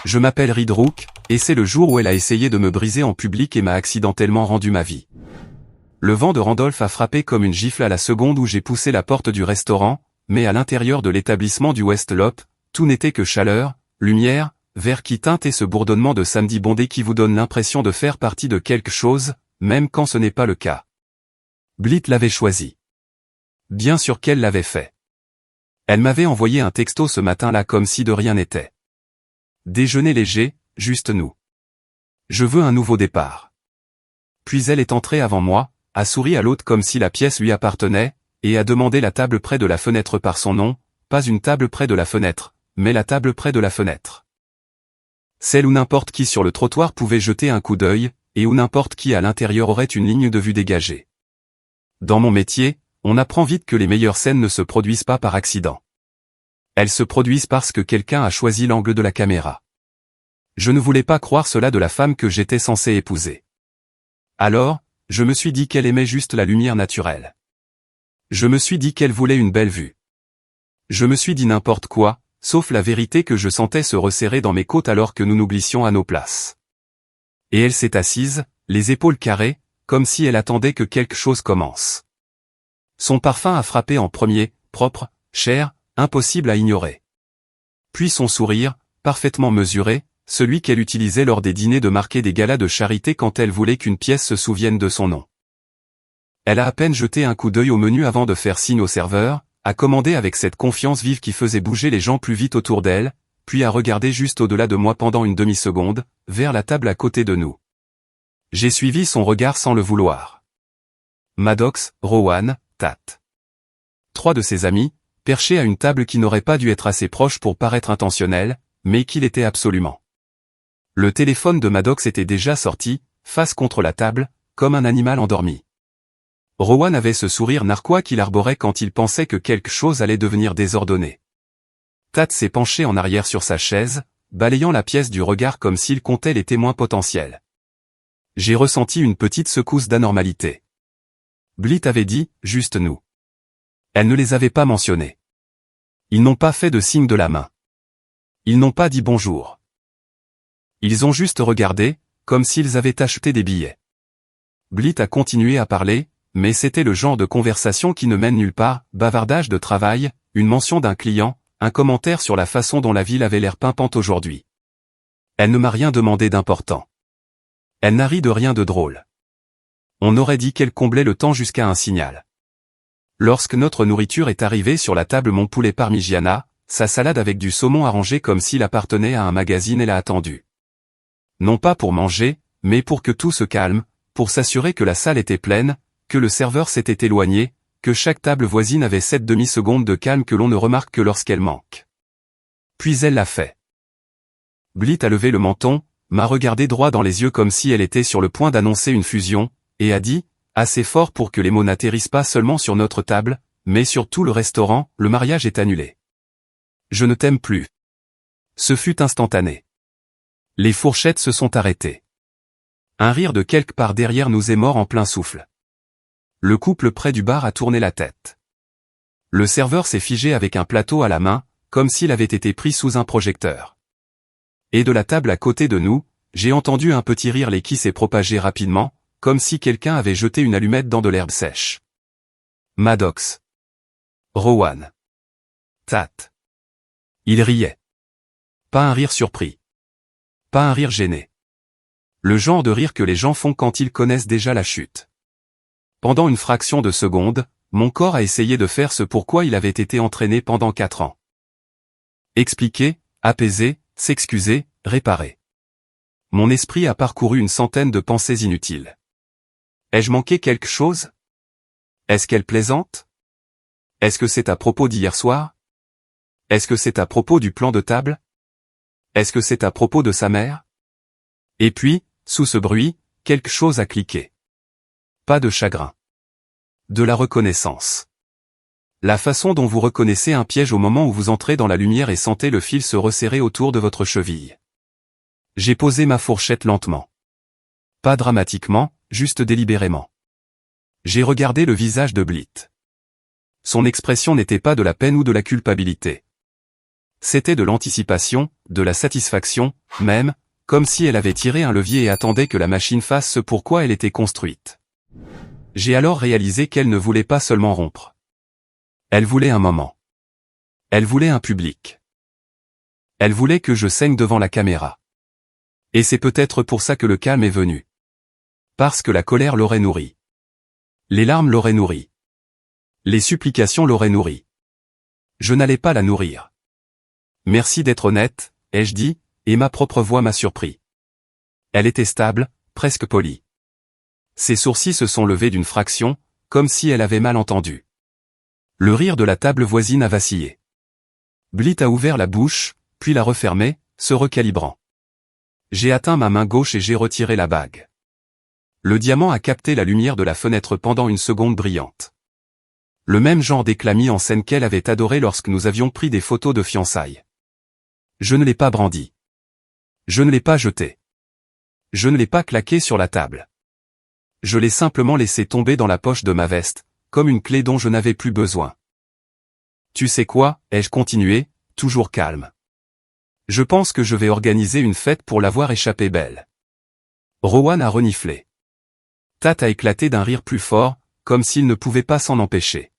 Je m'appelle Reed Rook, et c'est le jour où elle a essayé de me briser en public et m'a accidentellement rendu ma vie. Le vent de Randolph a frappé comme une gifle à la seconde où j'ai poussé la porte du restaurant, mais à l'intérieur de l'établissement du West Loop, tout n'était que chaleur, lumière, verre qui teinte et ce bourdonnement de samedi bondé qui vous donne l'impression de faire partie de quelque chose, même quand ce n'est pas le cas. Blythe l'avait choisi. Bien sûr qu'elle l'avait fait. Elle m'avait envoyé un texto ce matin-là comme si de rien n'était. Déjeuner léger, juste nous. Je veux un nouveau départ. Puis elle est entrée avant moi, a souri à l'autre comme si la pièce lui appartenait, et a demandé la table près de la fenêtre par son nom, pas une table près de la fenêtre, mais la table près de la fenêtre. Celle où n'importe qui sur le trottoir pouvait jeter un coup d'œil, et où n'importe qui à l'intérieur aurait une ligne de vue dégagée. Dans mon métier, on apprend vite que les meilleures scènes ne se produisent pas par accident. Elles se produisent parce que quelqu'un a choisi l'angle de la caméra. Je ne voulais pas croire cela de la femme que j'étais censé épouser. Alors, je me suis dit qu'elle aimait juste la lumière naturelle. Je me suis dit qu'elle voulait une belle vue. Je me suis dit n'importe quoi, sauf la vérité que je sentais se resserrer dans mes côtes alors que nous nous glissions à nos places. Et elle s'est assise, les épaules carrées, comme si elle attendait que quelque chose commence. Son parfum a frappé en premier, propre, cher, impossible à ignorer. Puis son sourire, parfaitement mesuré, celui qu'elle utilisait lors des dîners de marquer des galas de charité quand elle voulait qu'une pièce se souvienne de son nom. Elle a à peine jeté un coup d'œil au menu avant de faire signe au serveur, a commandé avec cette confiance vive qui faisait bouger les gens plus vite autour d'elle, puis a regardé juste au-delà de moi pendant une demi-seconde, vers la table à côté de nous. J'ai suivi son regard sans le vouloir. Maddox, Rowan, Tat. 3 de ses amis, perchés à une table qui n'aurait pas dû être assez proche pour paraître intentionnelle, mais qui l'était absolument. Le téléphone de Maddox était déjà sorti, face contre la table, comme un animal endormi. Rowan avait ce sourire narquois qu'il arborait quand il pensait que quelque chose allait devenir désordonné. Tat s'est penché en arrière sur sa chaise, balayant la pièce du regard comme s'il comptait les témoins potentiels. J'ai ressenti une petite secousse d'anormalité. Blythe avait dit, juste nous. Elle ne les avait pas mentionnés. Ils n'ont pas fait de signe de la main. Ils n'ont pas dit bonjour. Ils ont juste regardé, comme s'ils avaient acheté des billets. Blythe a continué à parler, mais c'était le genre de conversation qui ne mène nulle part, bavardage de travail, une mention d'un client, un commentaire sur la façon dont la ville avait l'air pimpante aujourd'hui. Elle ne m'a rien demandé d'important. Elle n'a ri de rien de drôle. On aurait dit qu'elle comblait le temps jusqu'à un signal. Lorsque notre nourriture est arrivée sur la table, mon poulet parmigiana, sa salade avec du saumon arrangé comme s'il appartenait à un magazine, elle a attendu. Non pas pour manger, mais pour que tout se calme, pour s'assurer que la salle était pleine, que le serveur s'était éloigné, que chaque table voisine avait cette demi-seconde de calme que l'on ne remarque que lorsqu'elle manque. Puis elle l'a fait. Blythe a levé le menton, m'a regardé droit dans les yeux comme si elle était sur le point d'annoncer une fusion, et a dit, assez fort pour que les mots n'atterrissent pas seulement sur notre table, mais sur tout le restaurant, le mariage est annulé. Je ne t'aime plus. Ce fut instantané. Les fourchettes se sont arrêtées. Un rire de quelque part derrière nous est mort en plein souffle. Le couple près du bar a tourné la tête. Le serveur s'est figé avec un plateau à la main, comme s'il avait été pris sous un projecteur. Et de la table à côté de nous, j'ai entendu un petit rire qui s'est propagé rapidement, comme si quelqu'un avait jeté une allumette dans de l'herbe sèche. Maddox. Rowan. Tat. Il riait. Pas un rire surpris. Pas un rire gêné. Le genre de rire que les gens font quand ils connaissent déjà la chute. Pendant une fraction de seconde, mon corps a essayé de faire ce pourquoi il avait été entraîné pendant 4 ans. Expliquer, apaiser, s'excuser, réparer. Mon esprit a parcouru une centaine de pensées inutiles. Ai-je manqué quelque chose? Est-ce qu'elle plaisante? Est-ce que c'est à propos d'hier soir? Est-ce que c'est à propos du plan de table? Est-ce que c'est à propos de sa mère? Et puis, sous ce bruit, quelque chose a cliqué. Pas de chagrin. De la reconnaissance. La façon dont vous reconnaissez un piège au moment où vous entrez dans la lumière et sentez le fil se resserrer autour de votre cheville. J'ai posé ma fourchette lentement. Pas dramatiquement, juste délibérément. J'ai regardé le visage de Blythe. Son expression n'était pas de la peine ou de la culpabilité. C'était de l'anticipation, de la satisfaction, même, comme si elle avait tiré un levier et attendait que la machine fasse ce pourquoi elle était construite. J'ai alors réalisé qu'elle ne voulait pas seulement rompre. Elle voulait un moment. Elle voulait un public. Elle voulait que je saigne devant la caméra. Et c'est peut-être pour ça que le calme est venu. Parce que la colère l'aurait nourri. Les larmes l'auraient nourri. Les supplications l'auraient nourri. Je n'allais pas la nourrir. Merci d'être honnête, ai-je dit, et ma propre voix m'a surpris. Elle était stable, presque polie. Ses sourcils se sont levés d'une fraction, comme si elle avait mal entendu. Le rire de la table voisine a vacillé. Blit a ouvert la bouche, puis l'a refermée, se recalibrant. J'ai atteint ma main gauche et j'ai retiré la bague. Le diamant a capté la lumière de la fenêtre pendant une seconde brillante. Le même genre d'éclat mis en scène qu'elle avait adoré lorsque nous avions pris des photos de fiançailles. Je ne l'ai pas brandi. Je ne l'ai pas jeté. Je ne l'ai pas claqué sur la table. Je l'ai simplement laissé tomber dans la poche de ma veste, comme une clé dont je n'avais plus besoin. Tu sais quoi, ai-je continué, toujours calme. Je pense que je vais organiser une fête pour l'avoir échappé belle. Rowan a reniflé. Tat a éclaté d'un rire plus fort, comme s'il ne pouvait pas s'en empêcher.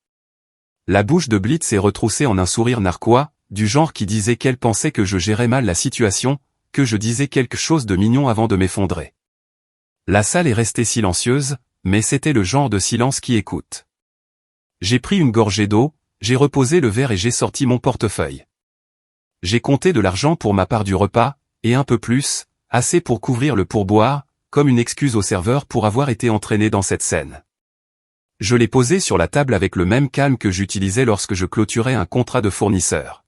La bouche de Blitz s'est retroussée en un sourire narquois, du genre qui disait qu'elle pensait que je gérais mal la situation, que je disais quelque chose de mignon avant de m'effondrer. La salle est restée silencieuse, mais c'était le genre de silence qui écoute. J'ai pris une gorgée d'eau, j'ai reposé le verre et j'ai sorti mon portefeuille. J'ai compté de l'argent pour ma part du repas, et un peu plus, assez pour couvrir le pourboire, comme une excuse au serveur pour avoir été entraîné dans cette scène. Je l'ai posé sur la table avec le même calme que j'utilisais lorsque je clôturais un contrat de fournisseur.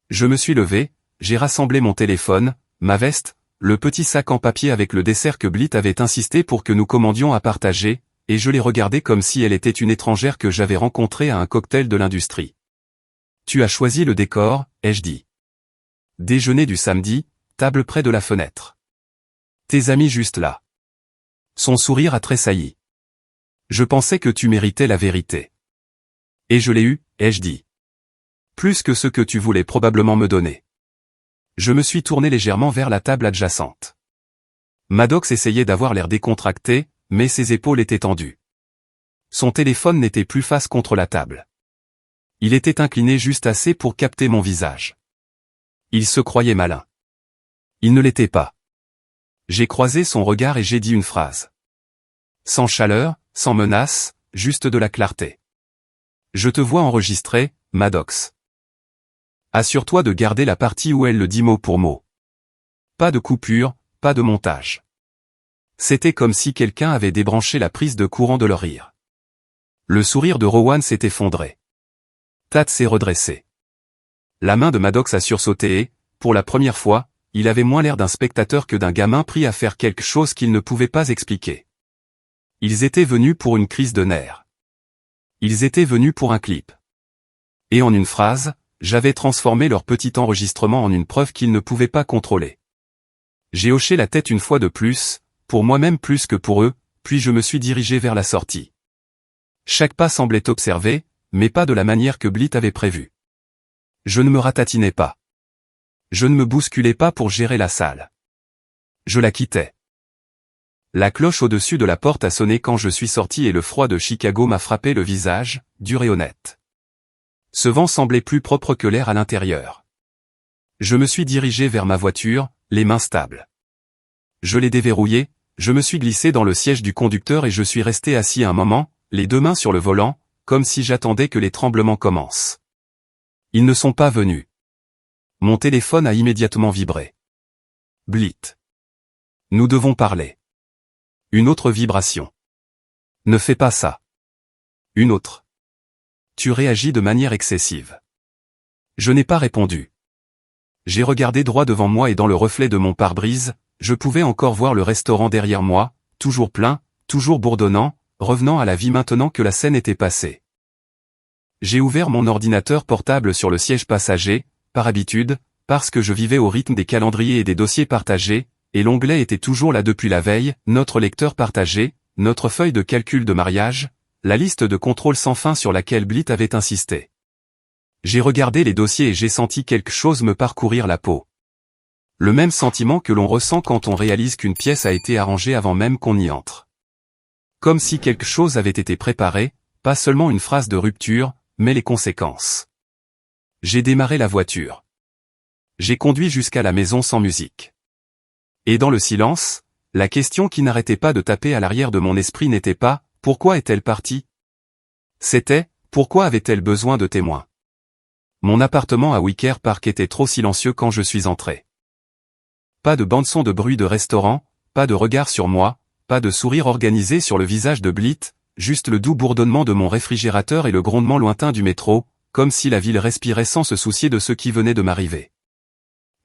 Je me suis levé, j'ai rassemblé mon téléphone, ma veste, le petit sac en papier avec le dessert que Blit avait insisté pour que nous commandions à partager, et je l'ai regardée comme si elle était une étrangère que j'avais rencontrée à un cocktail de l'industrie. Tu as choisi le décor, ai-je dit. Déjeuner du samedi, table près de la fenêtre. Tes amis juste là. Son sourire a tressailli. Je pensais que tu méritais la vérité. Et je l'ai eu, ai-je dit. Plus que ce que tu voulais probablement me donner. Je me suis tourné légèrement vers la table adjacente. Maddox essayait d'avoir l'air décontracté, mais ses épaules étaient tendues. Son téléphone n'était plus face contre la table. Il était incliné juste assez pour capter mon visage. Il se croyait malin. Il ne l'était pas. J'ai croisé son regard et j'ai dit une phrase. Sans chaleur, sans menace, juste de la clarté. Je te vois enregistrer, Maddox. Assure-toi de garder la partie où elle le dit mot pour mot. Pas de coupure, pas de montage. C'était comme si quelqu'un avait débranché la prise de courant de leur rire. Le sourire de Rowan s'est effondré. Tat s'est redressé. La main de Maddox a sursauté et, pour la première fois, il avait moins l'air d'un spectateur que d'un gamin pris à faire quelque chose qu'il ne pouvait pas expliquer. Ils étaient venus pour une crise de nerfs. Ils étaient venus pour un clip. Et en une phrase, j'avais transformé leur petit enregistrement en une preuve qu'ils ne pouvaient pas contrôler. J'ai hoché la tête une fois de plus, pour moi-même plus que pour eux, puis je me suis dirigé vers la sortie. Chaque pas semblait observé, mais pas de la manière que Blit avait prévu. Je ne me ratatinais pas. Je ne me bousculais pas pour gérer la salle. Je la quittais. La cloche au-dessus de la porte a sonné quand je suis sorti et le froid de Chicago m'a frappé le visage, dur et honnête. Ce vent semblait plus propre que l'air à l'intérieur. Je me suis dirigé vers ma voiture, les mains stables. Je l'ai déverrouillée, je me suis glissé dans le siège du conducteur et je suis resté assis un moment, les deux mains sur le volant, comme si j'attendais que les tremblements commencent. Ils ne sont pas venus. Mon téléphone a immédiatement vibré. Blit. Nous devons parler. Une autre vibration. Ne fais pas ça. Une autre. Tu réagis de manière excessive. Je n'ai pas répondu. J'ai regardé droit devant moi et dans le reflet de mon pare-brise, je pouvais encore voir le restaurant derrière moi, toujours plein, toujours bourdonnant, revenant à la vie maintenant que la scène était passée. J'ai ouvert mon ordinateur portable sur le siège passager, par habitude, parce que je vivais au rythme des calendriers et des dossiers partagés, et l'onglet était toujours là depuis la veille, notre lecteur partagé, notre feuille de calcul de mariage, la liste de contrôle sans fin sur laquelle Blit avait insisté. J'ai regardé les dossiers et j'ai senti quelque chose me parcourir la peau. Le même sentiment que l'on ressent quand on réalise qu'une pièce a été arrangée avant même qu'on y entre. Comme si quelque chose avait été préparé, pas seulement une phrase de rupture, mais les conséquences. J'ai démarré la voiture. J'ai conduit jusqu'à la maison sans musique. Et dans le silence, la question qui n'arrêtait pas de taper à l'arrière de mon esprit n'était pas « Pourquoi est-elle partie ?». C'était « Pourquoi avait-elle besoin de témoins ?» Mon appartement à Wicker Park était trop silencieux quand je suis entré. Pas de bande-son de bruit de restaurant, pas de regard sur moi, pas de sourire organisé sur le visage de Blythe, juste le doux bourdonnement de mon réfrigérateur et le grondement lointain du métro, comme si la ville respirait sans se soucier de ce qui venait de m'arriver.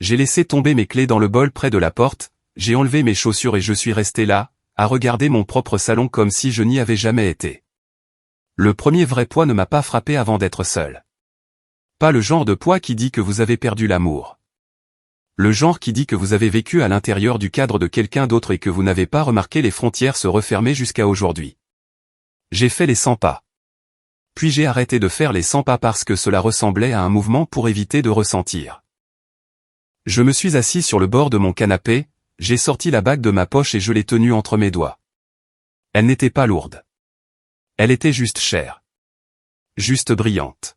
J'ai laissé tomber mes clés dans le bol près de la porte, j'ai enlevé mes chaussures et je suis resté là, à regarder mon propre salon comme si je n'y avais jamais été. Le premier vrai poids ne m'a pas frappé avant d'être seul. Pas le genre de poids qui dit que vous avez perdu l'amour. Le genre qui dit que vous avez vécu à l'intérieur du cadre de quelqu'un d'autre et que vous n'avez pas remarqué les frontières se refermer jusqu'à aujourd'hui. J'ai fait les 100 pas. Puis j'ai arrêté de faire les 100 pas parce que cela ressemblait à un mouvement pour éviter de ressentir. Je me suis assis sur le bord de mon canapé, j'ai sorti la bague de ma poche et je l'ai tenue entre mes doigts. Elle n'était pas lourde. Elle était juste chère. Juste brillante.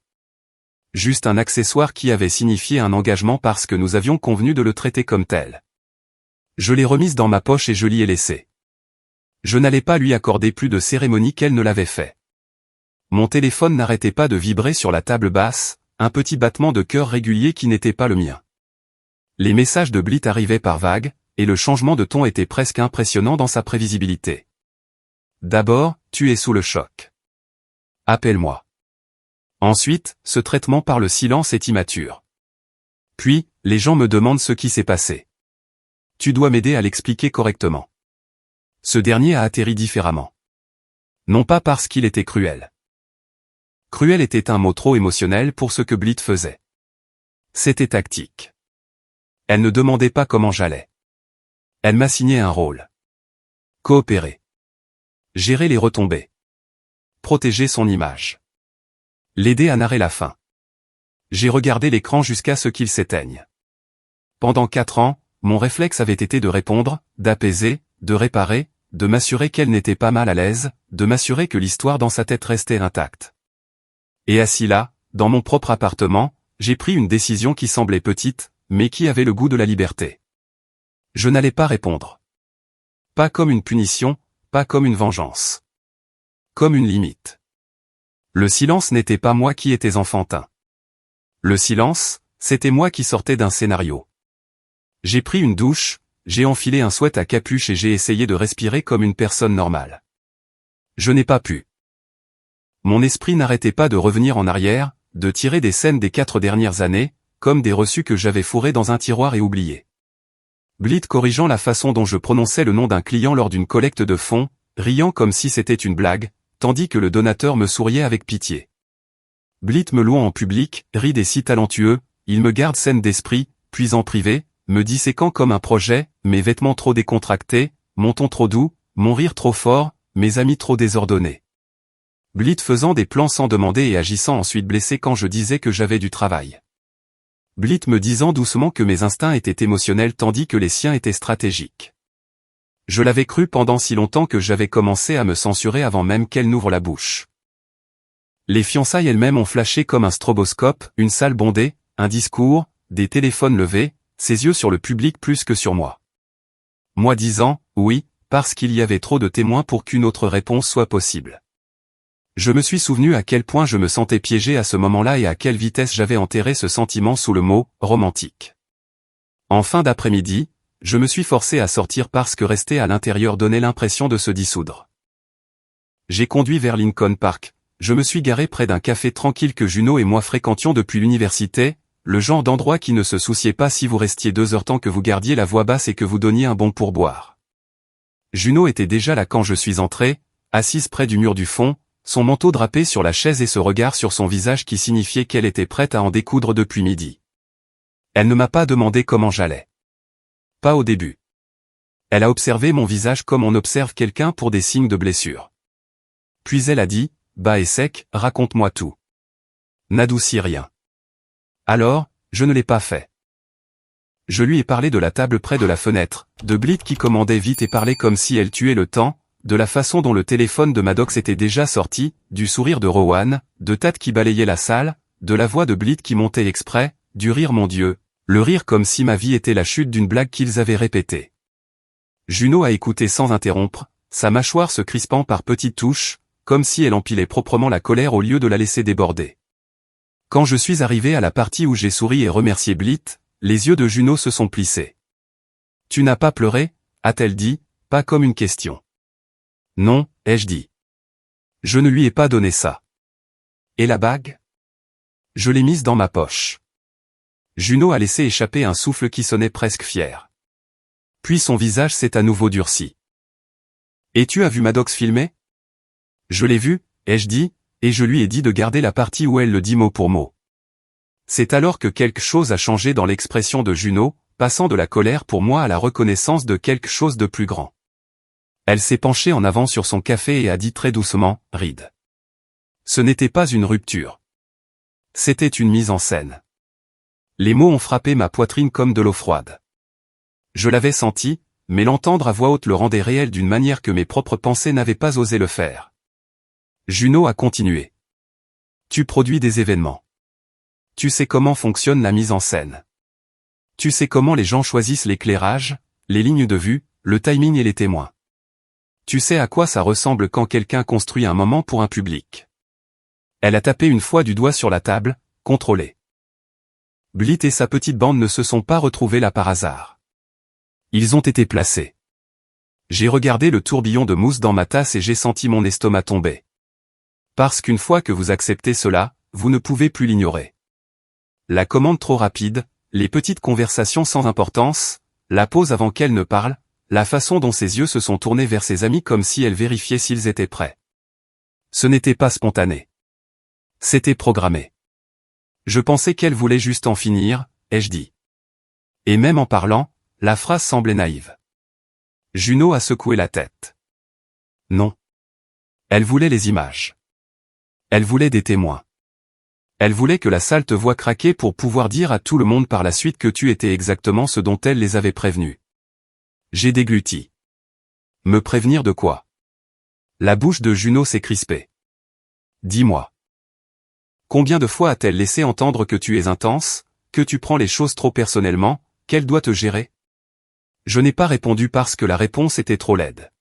Juste un accessoire qui avait signifié un engagement parce que nous avions convenu de le traiter comme tel. Je l'ai remise dans ma poche et je l'y ai laissée. Je n'allais pas lui accorder plus de cérémonie qu'elle ne l'avait fait. Mon téléphone n'arrêtait pas de vibrer sur la table basse, un petit battement de cœur régulier qui n'était pas le mien. Les messages de Blythe arrivaient par vagues, et le changement de ton était presque impressionnant dans sa prévisibilité. D'abord, tu es sous le choc. Appelle-moi. Ensuite, ce traitement par le silence est immature. Puis, les gens me demandent ce qui s'est passé. Tu dois m'aider à l'expliquer correctement. Ce dernier a atterri différemment. Non pas parce qu'il était cruel. Cruel était un mot trop émotionnel pour ce que Blythe faisait. C'était tactique. Elle ne demandait pas comment j'allais. Elle m'assignait un rôle. Coopérer. Gérer les retombées. Protéger son image. L'aider à narrer la fin. J'ai regardé l'écran jusqu'à ce qu'il s'éteigne. Pendant 4 ans, mon réflexe avait été de répondre, d'apaiser, de réparer, de m'assurer qu'elle n'était pas mal à l'aise, de m'assurer que l'histoire dans sa tête restait intacte. Et assis là, dans mon propre appartement, j'ai pris une décision qui semblait petite, mais qui avait le goût de la liberté. Je n'allais pas répondre. Pas comme une punition, pas comme une vengeance. Comme une limite. Le silence n'était pas moi qui étais enfantin. Le silence, c'était moi qui sortais d'un scénario. J'ai pris une douche, j'ai enfilé un sweat à capuche et j'ai essayé de respirer comme une personne normale. Je n'ai pas pu. Mon esprit n'arrêtait pas de revenir en arrière, de tirer des scènes des 4 dernières années, comme des reçus que j'avais fourrés dans un tiroir et oubliés. Blythe corrigeant la façon dont je prononçais le nom d'un client lors d'une collecte de fonds, riant comme si c'était une blague, tandis que le donateur me souriait avec pitié. Blythe me louant en public, rit des si talentueux, il me garde saine d'esprit, puis en privé, me disséquant comme un projet, mes vêtements trop décontractés, mon ton trop doux, mon rire trop fort, mes amis trop désordonnés. Blythe faisant des plans sans demander et agissant ensuite blessé quand je disais que j'avais du travail. Blythe me disant doucement que mes instincts étaient émotionnels tandis que les siens étaient stratégiques. Je l'avais cru pendant si longtemps que j'avais commencé à me censurer avant même qu'elle n'ouvre la bouche. Les fiançailles elles-mêmes ont flashé comme un stroboscope, une salle bondée, un discours, des téléphones levés, ses yeux sur le public plus que sur moi. Moi disant, oui, parce qu'il y avait trop de témoins pour qu'une autre réponse soit possible. Je me suis souvenu à quel point je me sentais piégé à ce moment-là et à quelle vitesse j'avais enterré ce sentiment sous le mot « romantique ». En fin d'après-midi, je me suis forcé à sortir parce que rester à l'intérieur donnait l'impression de se dissoudre. J'ai conduit vers Lincoln Park, je me suis garé près d'un café tranquille que Juno et moi fréquentions depuis l'université, le genre d'endroit qui ne se souciait pas si vous restiez 2 heures tant que vous gardiez la voix basse et que vous donniez un bon pourboire. Juno était déjà là quand je suis entré, assise près du mur du fond, son manteau drapé sur la chaise et ce regard sur son visage qui signifiait qu'elle était prête à en découdre depuis midi. Elle ne m'a pas demandé comment j'allais. Pas au début. Elle a observé mon visage comme on observe quelqu'un pour des signes de blessure. Puis elle a dit, bas et sec, raconte-moi tout. N'adoucis rien. Alors, je ne l'ai pas fait. Je lui ai parlé de la table près de la fenêtre, de Blit qui commandait vite et parlait comme si elle tuait le temps, de la façon dont le téléphone de Maddox était déjà sorti, du sourire de Rowan, de Tad qui balayait la salle, de la voix de Blit qui montait exprès, du rire mon Dieu, le rire comme si ma vie était la chute d'une blague qu'ils avaient répétée. Juno a écouté sans interrompre, sa mâchoire se crispant par petites touches, comme si elle empilait proprement la colère au lieu de la laisser déborder. Quand je suis arrivé à la partie où j'ai souri et remercié Blit, les yeux de Juno se sont plissés. « Tu n'as pas pleuré ?» a-t-elle dit, pas comme une question. « Non », ai-je dit. Je ne lui ai pas donné ça. « Et la bague ?» Je l'ai mise dans ma poche. Juno a laissé échapper un souffle qui sonnait presque fier. Puis son visage s'est à nouveau durci. « Et tu as vu Maddox filmer ?» Je l'ai vu, ai-je dit, et je lui ai dit de garder la partie où elle le dit mot pour mot. C'est alors que quelque chose a changé dans l'expression de Juno, passant de la colère pour moi à la reconnaissance de quelque chose de plus grand. Elle s'est penchée en avant sur son café et a dit très doucement, « Reed. » Ce n'était pas une rupture. C'était une mise en scène. Les mots ont frappé ma poitrine comme de l'eau froide. Je l'avais senti, mais l'entendre à voix haute le rendait réel d'une manière que mes propres pensées n'avaient pas osé le faire. Juno a continué. Tu produis des événements. Tu sais comment fonctionne la mise en scène. Tu sais comment les gens choisissent l'éclairage, les lignes de vue, le timing et les témoins. Tu sais à quoi ça ressemble quand quelqu'un construit un moment pour un public. Elle a tapé une fois du doigt sur la table, contrôlée. Blit et sa petite bande ne se sont pas retrouvés là par hasard. Ils ont été placés. J'ai regardé le tourbillon de mousse dans ma tasse et j'ai senti mon estomac tomber. Parce qu'une fois que vous acceptez cela, vous ne pouvez plus l'ignorer. La commande trop rapide, les petites conversations sans importance, la pause avant qu'elle ne parle, la façon dont ses yeux se sont tournés vers ses amis comme si elle vérifiait s'ils étaient prêts. Ce n'était pas spontané. C'était programmé. Je pensais qu'elle voulait juste en finir, ai-je dit. Et même en parlant, la phrase semblait naïve. Juno a secoué la tête. Non. Elle voulait les images. Elle voulait des témoins. Elle voulait que la salle te voie craquer pour pouvoir dire à tout le monde par la suite que tu étais exactement ce dont elle les avait prévenus. J'ai dégluti. Me prévenir de quoi? La bouche de Juno s'est crispée. Dis-moi. Combien de fois a-t-elle laissé entendre que tu es intense, que tu prends les choses trop personnellement, qu'elle doit te gérer? Je n'ai pas répondu parce que la réponse était trop laide.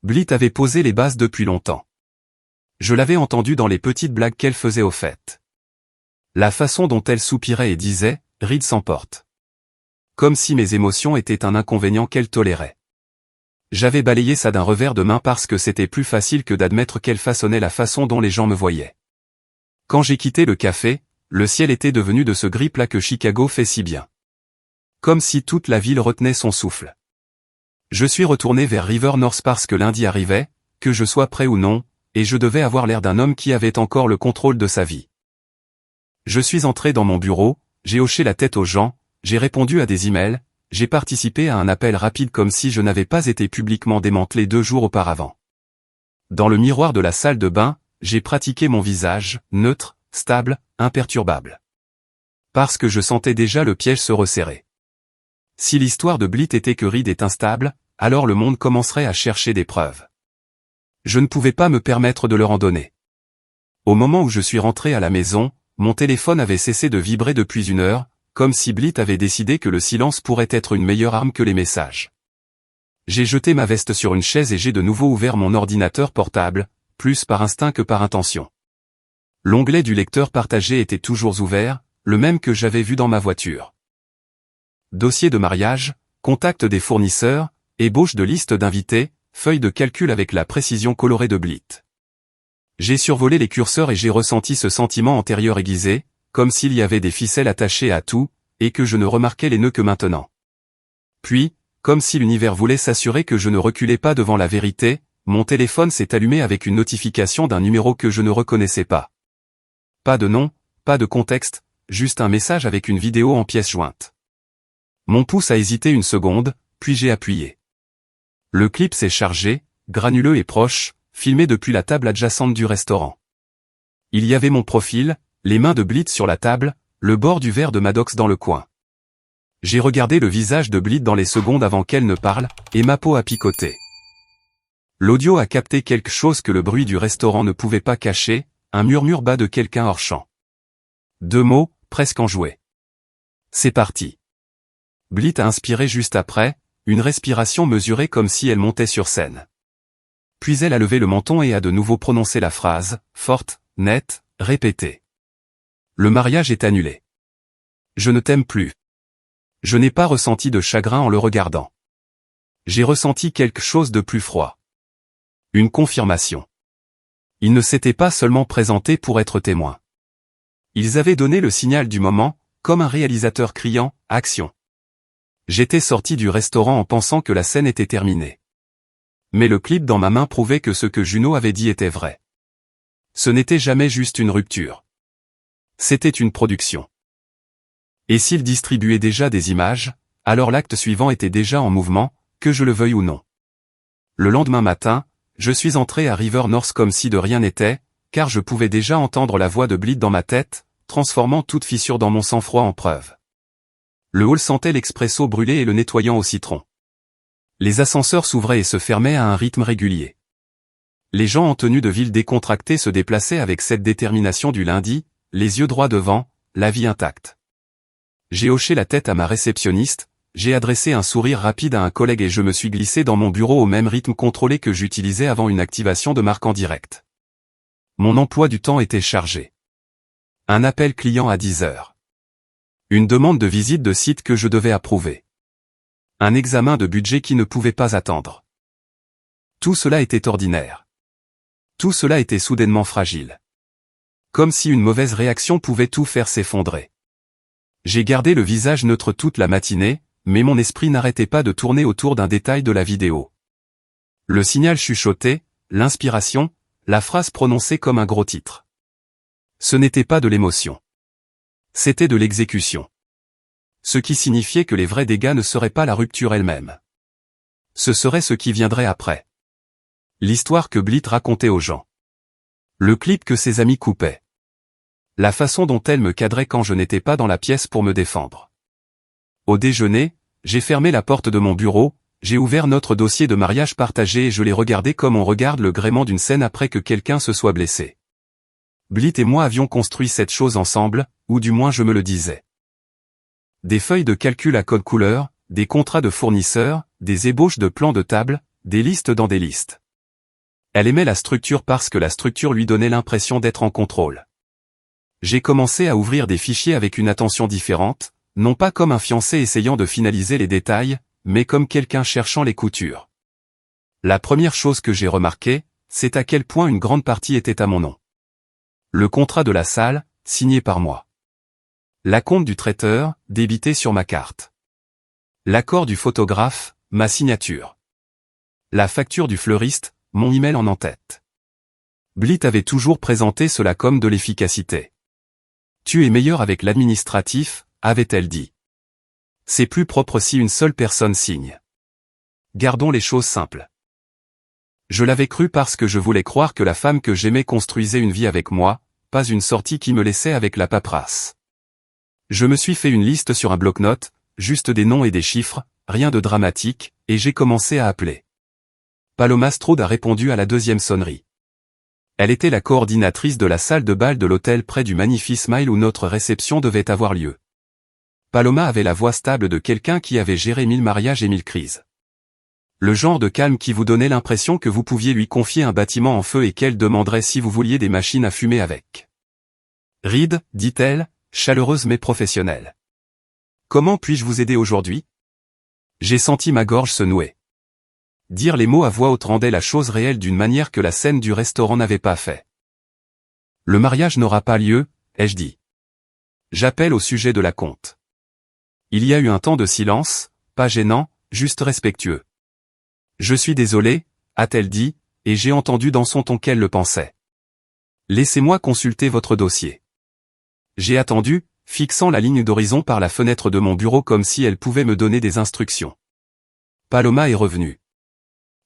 Blit avait posé les bases depuis longtemps. Je l'avais entendu dans les petites blagues qu'elle faisait au fait. La façon dont elle soupirait et disait, « Reed s'emporte ». Comme si mes émotions étaient un inconvénient qu'elle tolérait. J'avais balayé ça d'un revers de main parce que c'était plus facile que d'admettre qu'elle façonnait la façon dont les gens me voyaient. Quand j'ai quitté le café, le ciel était devenu de ce gris plat que Chicago fait si bien. Comme si toute la ville retenait son souffle. Je suis retourné vers River North parce que lundi arrivait, que je sois prêt ou non, et je devais avoir l'air d'un homme qui avait encore le contrôle de sa vie. Je suis entré dans mon bureau, j'ai hoché la tête aux gens, j'ai répondu à des emails, j'ai participé à un appel rapide comme si je n'avais pas été publiquement démantelé 2 jours auparavant. Dans le miroir de la salle de bain, j'ai pratiqué mon visage, neutre, stable, imperturbable. Parce que je sentais déjà le piège se resserrer. Si l'histoire de Blit était que Reed est instable, alors le monde commencerait à chercher des preuves. Je ne pouvais pas me permettre de leur en donner. Au moment où je suis rentré à la maison, mon téléphone avait cessé de vibrer depuis 1 heure, comme si Blit avait décidé que le silence pourrait être une meilleure arme que les messages. J'ai jeté ma veste sur une chaise et j'ai de nouveau ouvert mon ordinateur portable, plus par instinct que par intention. L'onglet du lecteur partagé était toujours ouvert, le même que j'avais vu dans ma voiture. Dossier de mariage, contact des fournisseurs, ébauche de liste d'invités, feuille de calcul avec la précision colorée de Blit. J'ai survolé les curseurs et j'ai ressenti ce sentiment antérieur aiguisé, comme s'il y avait des ficelles attachées à tout, et que je ne remarquais les nœuds que maintenant. Puis, comme si l'univers voulait s'assurer que je ne reculais pas devant la vérité, mon téléphone s'est allumé avec une notification d'un numéro que je ne reconnaissais pas. Pas de nom, pas de contexte, juste un message avec une vidéo en pièces jointes. Mon pouce a hésité une seconde, puis j'ai appuyé. Le clip s'est chargé, granuleux et proche, filmé depuis la table adjacente du restaurant. Il y avait mon profil, les mains de Blit sur la table, le bord du verre de Maddox dans le coin. J'ai regardé le visage de Blythe dans les secondes avant qu'elle ne parle, et ma peau a picoté. L'audio a capté quelque chose que le bruit du restaurant ne pouvait pas cacher, un murmure bas de quelqu'un hors champ. 2 mots, presque enjoués. C'est parti. Blythe a inspiré juste après, une respiration mesurée comme si elle montait sur scène. Puis elle a levé le menton et a de nouveau prononcé la phrase, forte, nette, répétée. Le mariage est annulé. Je ne t'aime plus. Je n'ai pas ressenti de chagrin en le regardant. J'ai ressenti quelque chose de plus froid. Une confirmation. Ils ne s'étaient pas seulement présentés pour être témoins. Ils avaient donné le signal du moment, comme un réalisateur criant « Action ». J'étais sorti du restaurant en pensant que la scène était terminée. Mais le clip dans ma main prouvait que ce que Juno avait dit était vrai. Ce n'était jamais juste une rupture. C'était une production. Et s'il distribuait déjà des images, alors l'acte suivant était déjà en mouvement, que je le veuille ou non. Le lendemain matin, je suis entré à River North comme si de rien n'était, car je pouvais déjà entendre la voix de Blythe dans ma tête, transformant toute fissure dans mon sang-froid en preuve. Le hall sentait l'expresso brûlé et le nettoyant au citron. Les ascenseurs s'ouvraient et se fermaient à un rythme régulier. Les gens en tenue de ville décontractée se déplaçaient avec cette détermination du lundi, les yeux droits devant, la vie intacte. J'ai hoché la tête à ma réceptionniste, j'ai adressé un sourire rapide à un collègue et je me suis glissé dans mon bureau au même rythme contrôlé que j'utilisais avant une activation de marque en direct. Mon emploi du temps était chargé. Un appel client à 10 heures. Une demande de visite de site que je devais approuver. Un examen de budget qui ne pouvait pas attendre. Tout cela était ordinaire. Tout cela était soudainement fragile. Comme si une mauvaise réaction pouvait tout faire s'effondrer. J'ai gardé le visage neutre toute la matinée, mais mon esprit n'arrêtait pas de tourner autour d'un détail de la vidéo. Le signal chuchoté, l'inspiration, la phrase prononcée comme un gros titre. Ce n'était pas de l'émotion. C'était de l'exécution. Ce qui signifiait que les vrais dégâts ne seraient pas la rupture elle-même. Ce serait ce qui viendrait après. L'histoire que Blythe racontait aux gens. Le clip que ses amis coupaient. La façon dont elle me cadrait quand je n'étais pas dans la pièce pour me défendre. Au déjeuner, j'ai fermé la porte de mon bureau, j'ai ouvert notre dossier de mariage partagé et je l'ai regardé comme on regarde le gréement d'une scène après que quelqu'un se soit blessé. Blythe et moi avions construit cette chose ensemble, ou du moins je me le disais. Des feuilles de calcul à code couleur, des contrats de fournisseurs, des ébauches de plans de table, des listes dans des listes. Elle aimait la structure parce que la structure lui donnait l'impression d'être en contrôle. J'ai commencé à ouvrir des fichiers avec une attention différente, non pas comme un fiancé essayant de finaliser les détails, mais comme quelqu'un cherchant les coutures. La première chose que j'ai remarquée, c'est à quel point une grande partie était à mon nom. Le contrat de la salle, signé par moi. L'acompte du traiteur, débité sur ma carte. L'accord du photographe, ma signature. La facture du fleuriste, mon email en en-tête. Blythe avait toujours présenté cela comme de l'efficacité. Tu es meilleur avec l'administratif, avait-elle dit. C'est plus propre si une seule personne signe. Gardons les choses simples. Je l'avais cru parce que je voulais croire que la femme que j'aimais construisait une vie avec moi, pas une sortie qui me laissait avec la paperasse. Je me suis fait une liste sur un bloc-notes, juste des noms et des chiffres, rien de dramatique, et j'ai commencé à appeler. Paloma Strode a répondu à la deuxième sonnerie. Elle était la coordinatrice de la salle de bal de l'hôtel près du Magnifique Smile où notre réception devait avoir lieu. Paloma avait la voix stable de quelqu'un qui avait géré 1000 mariages et 1000 crises. Le genre de calme qui vous donnait l'impression que vous pouviez lui confier un bâtiment en feu et qu'elle demanderait si vous vouliez des machines à fumer avec. Reed, dit-elle, chaleureuse mais professionnelle. Comment puis-je vous aider aujourd'hui? J'ai senti ma gorge se nouer. Dire les mots à voix haute rendait la chose réelle d'une manière que la scène du restaurant n'avait pas fait. Le mariage n'aura pas lieu, ai-je dit. J'appelle au sujet de l'acompte. Il y a eu un temps de silence, pas gênant, juste respectueux. Je suis désolé, a-t-elle dit, et j'ai entendu dans son ton qu'elle le pensait. Laissez-moi consulter votre dossier. J'ai attendu, fixant la ligne d'horizon par la fenêtre de mon bureau comme si elle pouvait me donner des instructions. Paloma est revenue.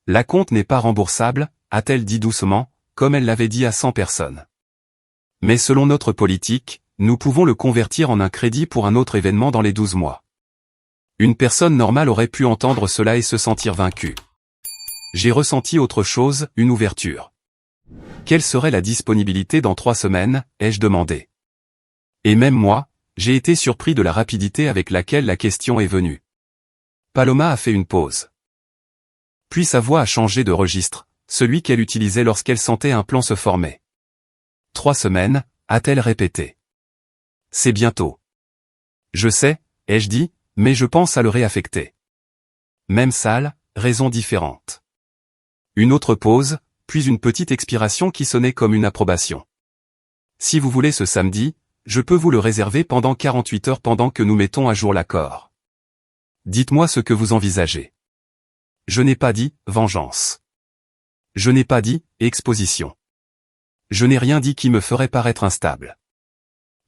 L'acompte n'est pas remboursable, a-t-elle dit doucement, comme elle l'avait dit à 100 personnes. Mais selon notre politique, nous pouvons le convertir en un crédit pour un autre événement dans les 12 mois. Une personne normale aurait pu entendre cela et se sentir vaincue. J'ai ressenti autre chose, une ouverture. Quelle serait la disponibilité dans 3 semaines, ai-je demandé. Et même moi, j'ai été surpris de la rapidité avec laquelle la question est venue. Paloma a fait une pause. Puis sa voix a changé de registre, celui qu'elle utilisait lorsqu'elle sentait un plan se former. 3 semaines, a-t-elle répété. C'est bientôt. Je sais, ai-je dit, mais je pense à le réaffecter. Même salle, raison différente. Une autre pause, puis une petite expiration qui sonnait comme une approbation. Si vous voulez ce samedi, je peux vous le réserver pendant 48 heures pendant que nous mettons à jour l'accord. Dites-moi ce que vous envisagez. Je n'ai pas dit « vengeance ». Je n'ai pas dit « exposition ». Je n'ai rien dit qui me ferait paraître instable.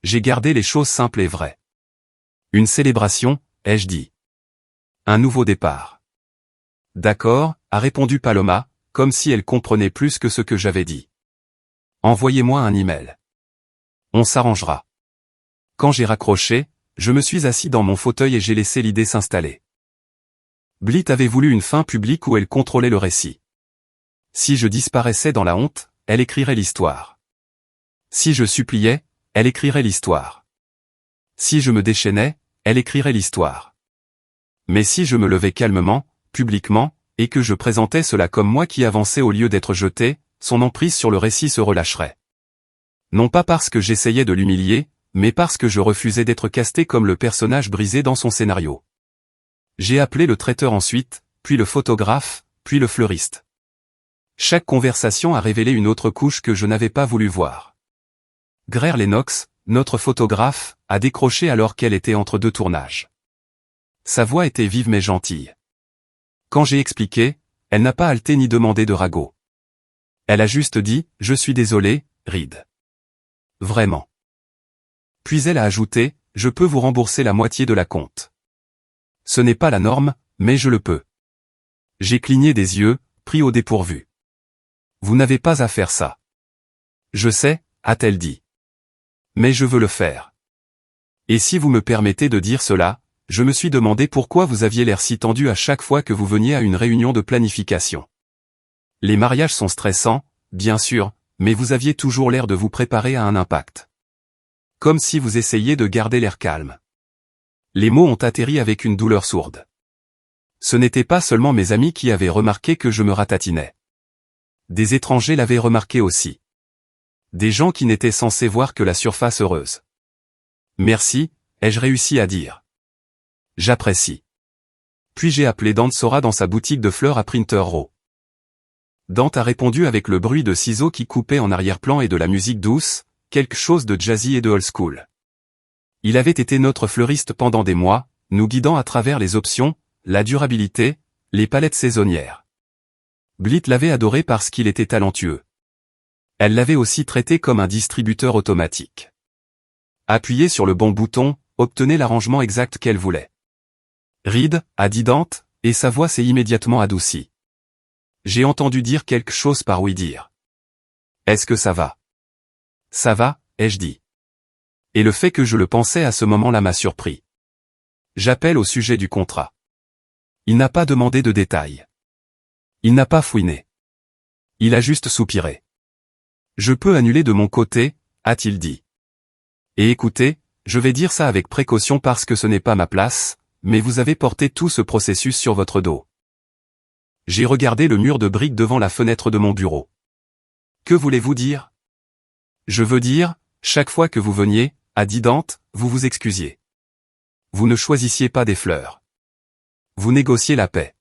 J'ai gardé les choses simples et vraies. Une célébration, ai-je dit. Un nouveau départ. D'accord, a répondu Paloma, comme si elle comprenait plus que ce que j'avais dit. Envoyez-moi un email. On s'arrangera. Quand j'ai raccroché, je me suis assis dans mon fauteuil et j'ai laissé l'idée s'installer. Blit avait voulu une fin publique où elle contrôlait le récit. Si je disparaissais dans la honte, elle écrirait l'histoire. Si je suppliais, elle écrirait l'histoire. Si je me déchaînais, elle écrirait l'histoire. Mais si je me levais calmement, publiquement, et que je présentais cela comme moi qui avançais au lieu d'être jeté, son emprise sur le récit se relâcherait. Non pas parce que j'essayais de l'humilier, mais parce que je refusais d'être casté comme le personnage brisé dans son scénario. J'ai appelé le traiteur ensuite, puis le photographe, puis le fleuriste. Chaque conversation a révélé une autre couche que je n'avais pas voulu voir. Greer Lennox, notre photographe, a décroché alors qu'elle était entre 2 tournages. Sa voix était vive mais gentille. Quand j'ai expliqué, elle n'a pas halté ni demandé de ragot. Elle a juste dit « Je suis désolé, Reed. Vraiment. » Puis elle a ajouté « Je peux vous rembourser la moitié de la compte. » Ce n'est pas la norme, mais je le peux. J'ai cligné des yeux, pris au dépourvu. Vous n'avez pas à faire ça. Je sais, a-t-elle dit. Mais je veux le faire. Et si vous me permettez de dire cela, je me suis demandé pourquoi vous aviez l'air si tendu à chaque fois que vous veniez à une réunion de planification. Les mariages sont stressants, bien sûr, mais vous aviez toujours l'air de vous préparer à un impact. Comme si vous essayiez de garder l'air calme. Les mots ont atterri avec une douleur sourde. Ce n'était pas seulement mes amis qui avaient remarqué que je me ratatinais. Des étrangers l'avaient remarqué aussi. Des gens qui n'étaient censés voir que la surface heureuse. Merci, ai-je réussi à dire. J'apprécie. Puis j'ai appelé Dante Sora dans sa boutique de fleurs à Printer Row. Dante a répondu avec le bruit de ciseaux qui coupaient en arrière-plan et de la musique douce, quelque chose de jazzy et de old school. Il avait été notre fleuriste pendant des mois, nous guidant à travers les options, la durabilité, les palettes saisonnières. Blit l'avait adoré parce qu'il était talentueux. Elle l'avait aussi traité comme un distributeur automatique. Appuyez sur le bon bouton, obtenez l'arrangement exact qu'elle voulait. Reed, a dit Dante, et sa voix s'est immédiatement adoucie. J'ai entendu dire quelque chose par oui dire. Est-ce que ça va? Ça va, ai-je dit. Et le fait que je le pensais à ce moment-là m'a surpris. J'appelle au sujet du contrat. Il n'a pas demandé de détails. Il n'a pas fouiné. Il a juste soupiré. Je peux annuler de mon côté, a-t-il dit. Et écoutez, je vais dire ça avec précaution parce que ce n'est pas ma place, mais vous avez porté tout ce processus sur votre dos. J'ai regardé le mur de briques devant la fenêtre de mon bureau. Que voulez-vous dire? Je veux dire, chaque fois que vous veniez, a dit Dante, vous vous excusiez. Vous ne choisissiez pas des fleurs. Vous négociez la paix.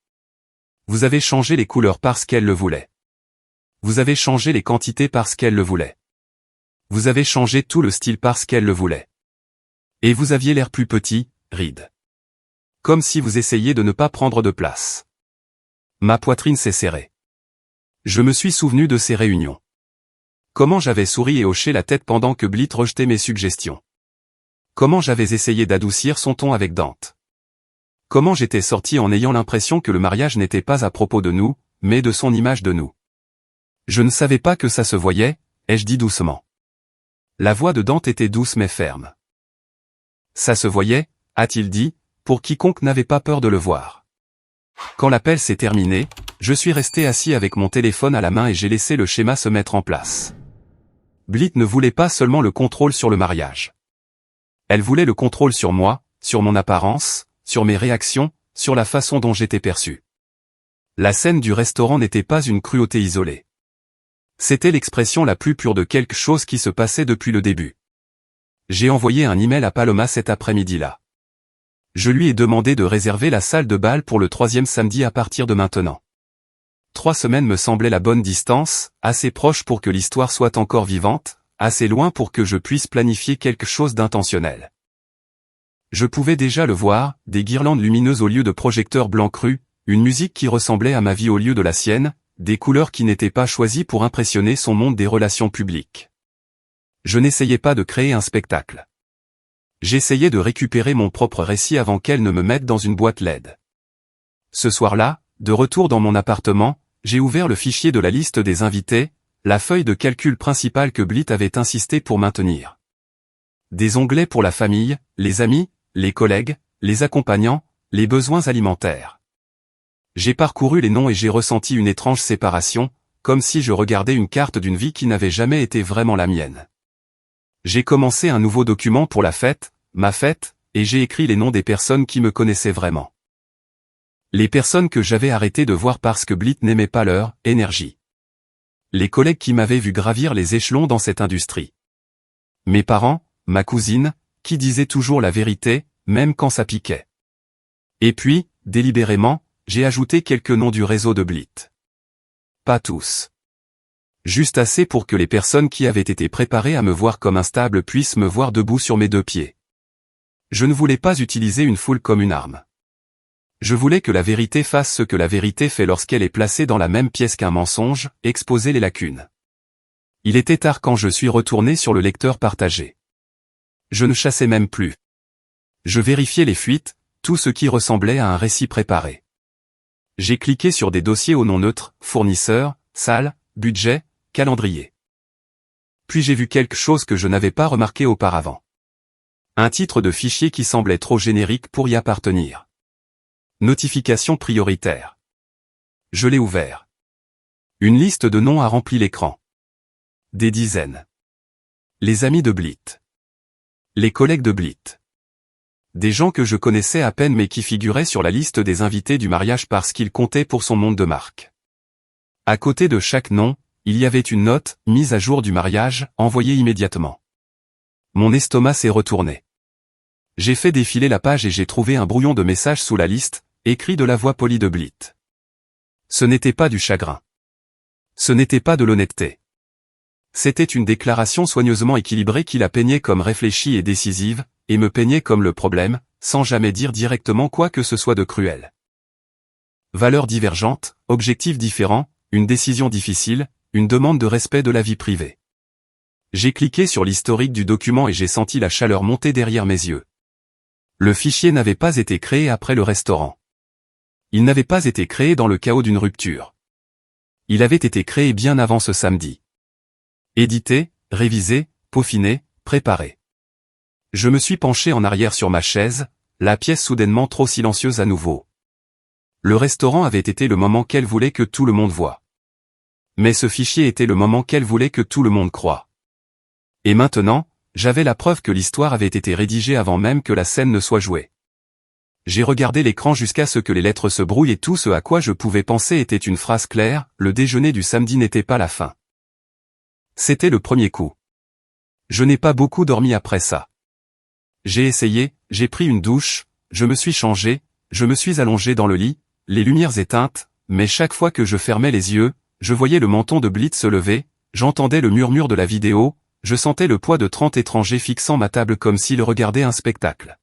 Vous avez changé les couleurs parce qu'elle le voulait. Vous avez changé les quantités parce qu'elle le voulait. Vous avez changé tout le style parce qu'elle le voulait. Et vous aviez l'air plus petit, Reed. Comme si vous essayiez de ne pas prendre de place. Ma poitrine s'est serrée. Je me suis souvenu de ces réunions. Comment j'avais souri et hoché la tête pendant que Blit rejetait mes suggestions. Comment j'avais essayé d'adoucir son ton avec Dante. Comment j'étais sorti en ayant l'impression que le mariage n'était pas à propos de nous, mais de son image de nous. Je ne savais pas que ça se voyait, ai-je dit doucement. La voix de Dante était douce mais ferme. Ça se voyait, a-t-il dit, pour quiconque n'avait pas peur de le voir. Quand l'appel s'est terminé, je suis resté assis avec mon téléphone à la main et j'ai laissé le schéma se mettre en place. Blythe ne voulait pas seulement le contrôle sur le mariage. Elle voulait le contrôle sur moi, sur mon apparence, sur mes réactions, sur la façon dont j'étais perçu. La scène du restaurant n'était pas une cruauté isolée. C'était l'expression la plus pure de quelque chose qui se passait depuis le début. J'ai envoyé un email à Paloma cet après-midi-là. Je lui ai demandé de réserver la salle de bal pour le 3e samedi à partir de maintenant. 3 semaines me semblait la bonne distance, assez proche pour que l'histoire soit encore vivante, assez loin pour que je puisse planifier quelque chose d'intentionnel. Je pouvais déjà le voir, des guirlandes lumineuses au lieu de projecteurs blancs crus, une musique qui ressemblait à ma vie au lieu de la sienne, des couleurs qui n'étaient pas choisies pour impressionner son monde des relations publiques. Je n'essayais pas de créer un spectacle. J'essayais de récupérer mon propre récit avant qu'elle ne me mette dans une boîte LED. Ce soir-là, de retour dans mon appartement, j'ai ouvert le fichier de la liste des invités, la feuille de calcul principale que Blythe avait insisté pour maintenir. Des onglets pour la famille, les amis, les collègues, les accompagnants, les besoins alimentaires. J'ai parcouru les noms et j'ai ressenti une étrange séparation, comme si je regardais une carte d'une vie qui n'avait jamais été vraiment la mienne. J'ai commencé un nouveau document pour la fête, ma fête, et j'ai écrit les noms des personnes qui me connaissaient vraiment. Les personnes que j'avais arrêté de voir parce que Blythe n'aimait pas leur énergie. Les collègues qui m'avaient vu gravir les échelons dans cette industrie. Mes parents, ma cousine, qui disaient toujours la vérité, même quand ça piquait. Et puis, délibérément, j'ai ajouté quelques noms du réseau de Blythe. Pas tous. Juste assez pour que les personnes qui avaient été préparées à me voir comme instable puissent me voir debout sur mes 2 pieds. Je ne voulais pas utiliser une foule comme une arme. Je voulais que la vérité fasse ce que la vérité fait lorsqu'elle est placée dans la même pièce qu'un mensonge, exposer les lacunes. Il était tard quand je suis retourné sur le lecteur partagé. Je ne chassais même plus. Je vérifiais les fuites, tout ce qui ressemblait à un récit préparé. J'ai cliqué sur des dossiers au nom neutre, fournisseurs, salle, budget, calendrier. Puis j'ai vu quelque chose que je n'avais pas remarqué auparavant. Un titre de fichier qui semblait trop générique pour y appartenir. Notification prioritaire. Je l'ai ouvert. Une liste de noms a rempli l'écran. Des dizaines. Les amis de Blythe. Les collègues de Blythe. Des gens que je connaissais à peine mais qui figuraient sur la liste des invités du mariage parce qu'ils comptaient pour son monde de marque. À côté de chaque nom, il y avait une note, mise à jour du mariage, envoyée immédiatement. Mon estomac s'est retourné. J'ai fait défiler la page et j'ai trouvé un brouillon de messages sous la liste, écrit de la voix polie de Blythe. Ce n'était pas du chagrin. Ce n'était pas de l'honnêteté. C'était une déclaration soigneusement équilibrée qui la peignait comme réfléchie et décisive, et me peignait comme le problème, sans jamais dire directement quoi que ce soit de cruel. Valeurs divergentes, objectifs différents, une décision difficile, une demande de respect de la vie privée. J'ai cliqué sur l'historique du document et j'ai senti la chaleur monter derrière mes yeux. Le fichier n'avait pas été créé après le restaurant. Il n'avait pas été créé dans le chaos d'une rupture. Il avait été créé bien avant ce samedi. Édité, révisé, peaufiné, préparé. Je me suis penché en arrière sur ma chaise, la pièce soudainement trop silencieuse à nouveau. Le restaurant avait été le moment qu'elle voulait que tout le monde voie. Mais ce fichier était le moment qu'elle voulait que tout le monde croie. Et maintenant, j'avais la preuve que l'histoire avait été rédigée avant même que la scène ne soit jouée. J'ai regardé l'écran jusqu'à ce que les lettres se brouillent et tout ce à quoi je pouvais penser était une phrase claire, le déjeuner du samedi n'était pas la fin. C'était le premier coup. Je n'ai pas beaucoup dormi après ça. J'ai essayé, j'ai pris une douche, je me suis changé, je me suis allongé dans le lit, les lumières éteintes, mais chaque fois que je fermais les yeux, je voyais le menton de Blythe se lever, j'entendais le murmure de la vidéo, je sentais le poids de 30 étrangers fixant ma table comme s'ils regardaient un spectacle.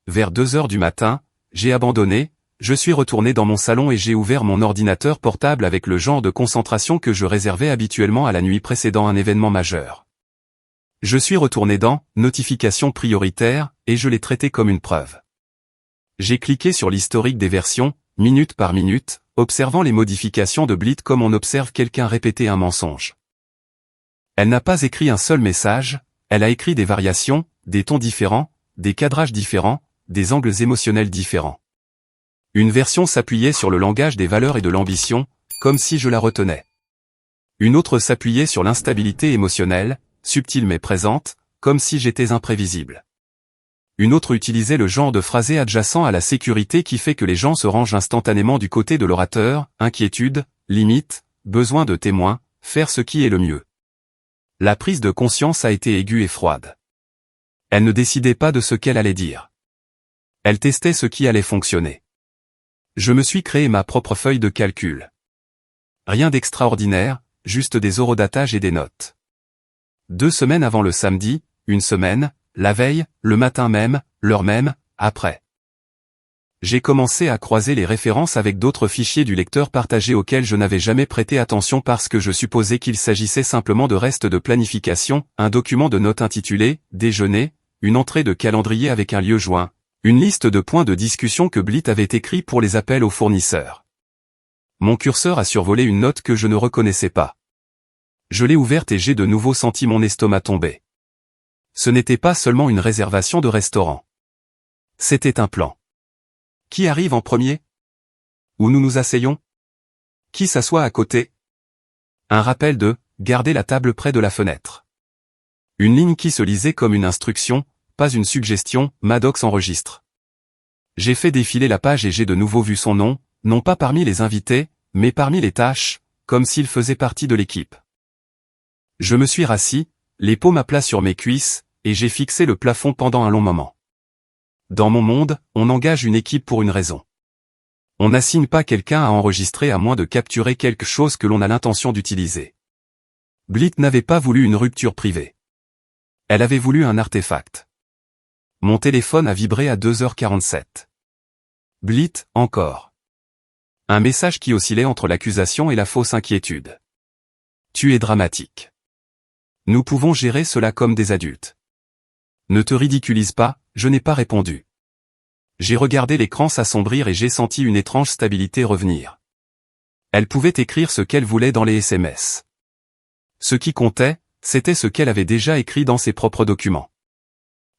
Vers 2 heures du matin, j'ai abandonné, je suis retourné dans mon salon et j'ai ouvert mon ordinateur portable avec le genre de concentration que je réservais habituellement à la nuit précédant un événement majeur. Je suis retourné dans « Notification prioritaire » et je l'ai traité comme une preuve. J'ai cliqué sur l'historique des versions, minute par minute, observant les modifications de Blythe comme on observe quelqu'un répéter un mensonge. Elle n'a pas écrit un seul message, Elle a écrit des variations, des tons différents, des cadrages différents, des angles émotionnels différents. Une version s'appuyait sur le langage des valeurs et de l'ambition, comme si je la retenais. Une autre s'appuyait sur l'instabilité émotionnelle, subtile mais présente, comme si j'étais imprévisible. Une autre utilisait le genre de phrasé adjacent à la sécurité qui fait que les gens se rangent instantanément du côté de l'orateur, inquiétude, limite, besoin de témoins, faire ce qui est le mieux. La prise de conscience a été aiguë et froide. Elle ne décidait pas de ce qu'elle allait dire. Elle testait ce qui allait fonctionner. Je me suis créé ma propre feuille de calcul. Rien d'extraordinaire, juste des horodatages et des notes. 2 semaines avant le samedi, 1 semaine, la veille, le matin même, l'heure même, après. J'ai commencé à croiser les références avec d'autres fichiers du lecteur partagé auxquels je n'avais jamais prêté attention parce que je supposais qu'il s'agissait simplement de restes de planification, un document de notes intitulé « Déjeuner », une entrée de calendrier avec un lieu joint, une liste de points de discussion que Blit avait écrit pour les appels aux fournisseurs. Mon curseur a survolé une note que je ne reconnaissais pas. Je l'ai ouverte et j'ai de nouveau senti mon estomac tomber. Ce n'était pas seulement une réservation de restaurant. C'était un plan. Qui arrive en premier? Où nous nous asseyons? Qui s'assoit à côté? Un rappel de « Gardez la table près de la fenêtre ». Une ligne qui se lisait comme une instruction, pas une suggestion, Maddox enregistre. J'ai fait défiler la page et j'ai de nouveau vu son nom, non pas parmi les invités, mais parmi les tâches, comme s'il faisait partie de l'équipe. Je me suis rassis, les paumes à plat sur mes cuisses, et j'ai fixé le plafond pendant un long moment. Dans mon monde, on engage une équipe pour une raison. On n'assigne pas quelqu'un à enregistrer à moins de capturer quelque chose que l'on a l'intention d'utiliser. Blit n'avait pas voulu une rupture privée. Elle avait voulu un artefact. Mon téléphone a vibré à 2h47. Blit, encore. Un message qui oscillait entre l'accusation et la fausse inquiétude. Tu es dramatique. Nous pouvons gérer cela comme des adultes. Ne te ridiculise pas, je n'ai pas répondu. J'ai regardé l'écran s'assombrir et j'ai senti une étrange stabilité revenir. Elle pouvait écrire ce qu'elle voulait dans les SMS. Ce qui comptait, c'était ce qu'elle avait déjà écrit dans ses propres documents.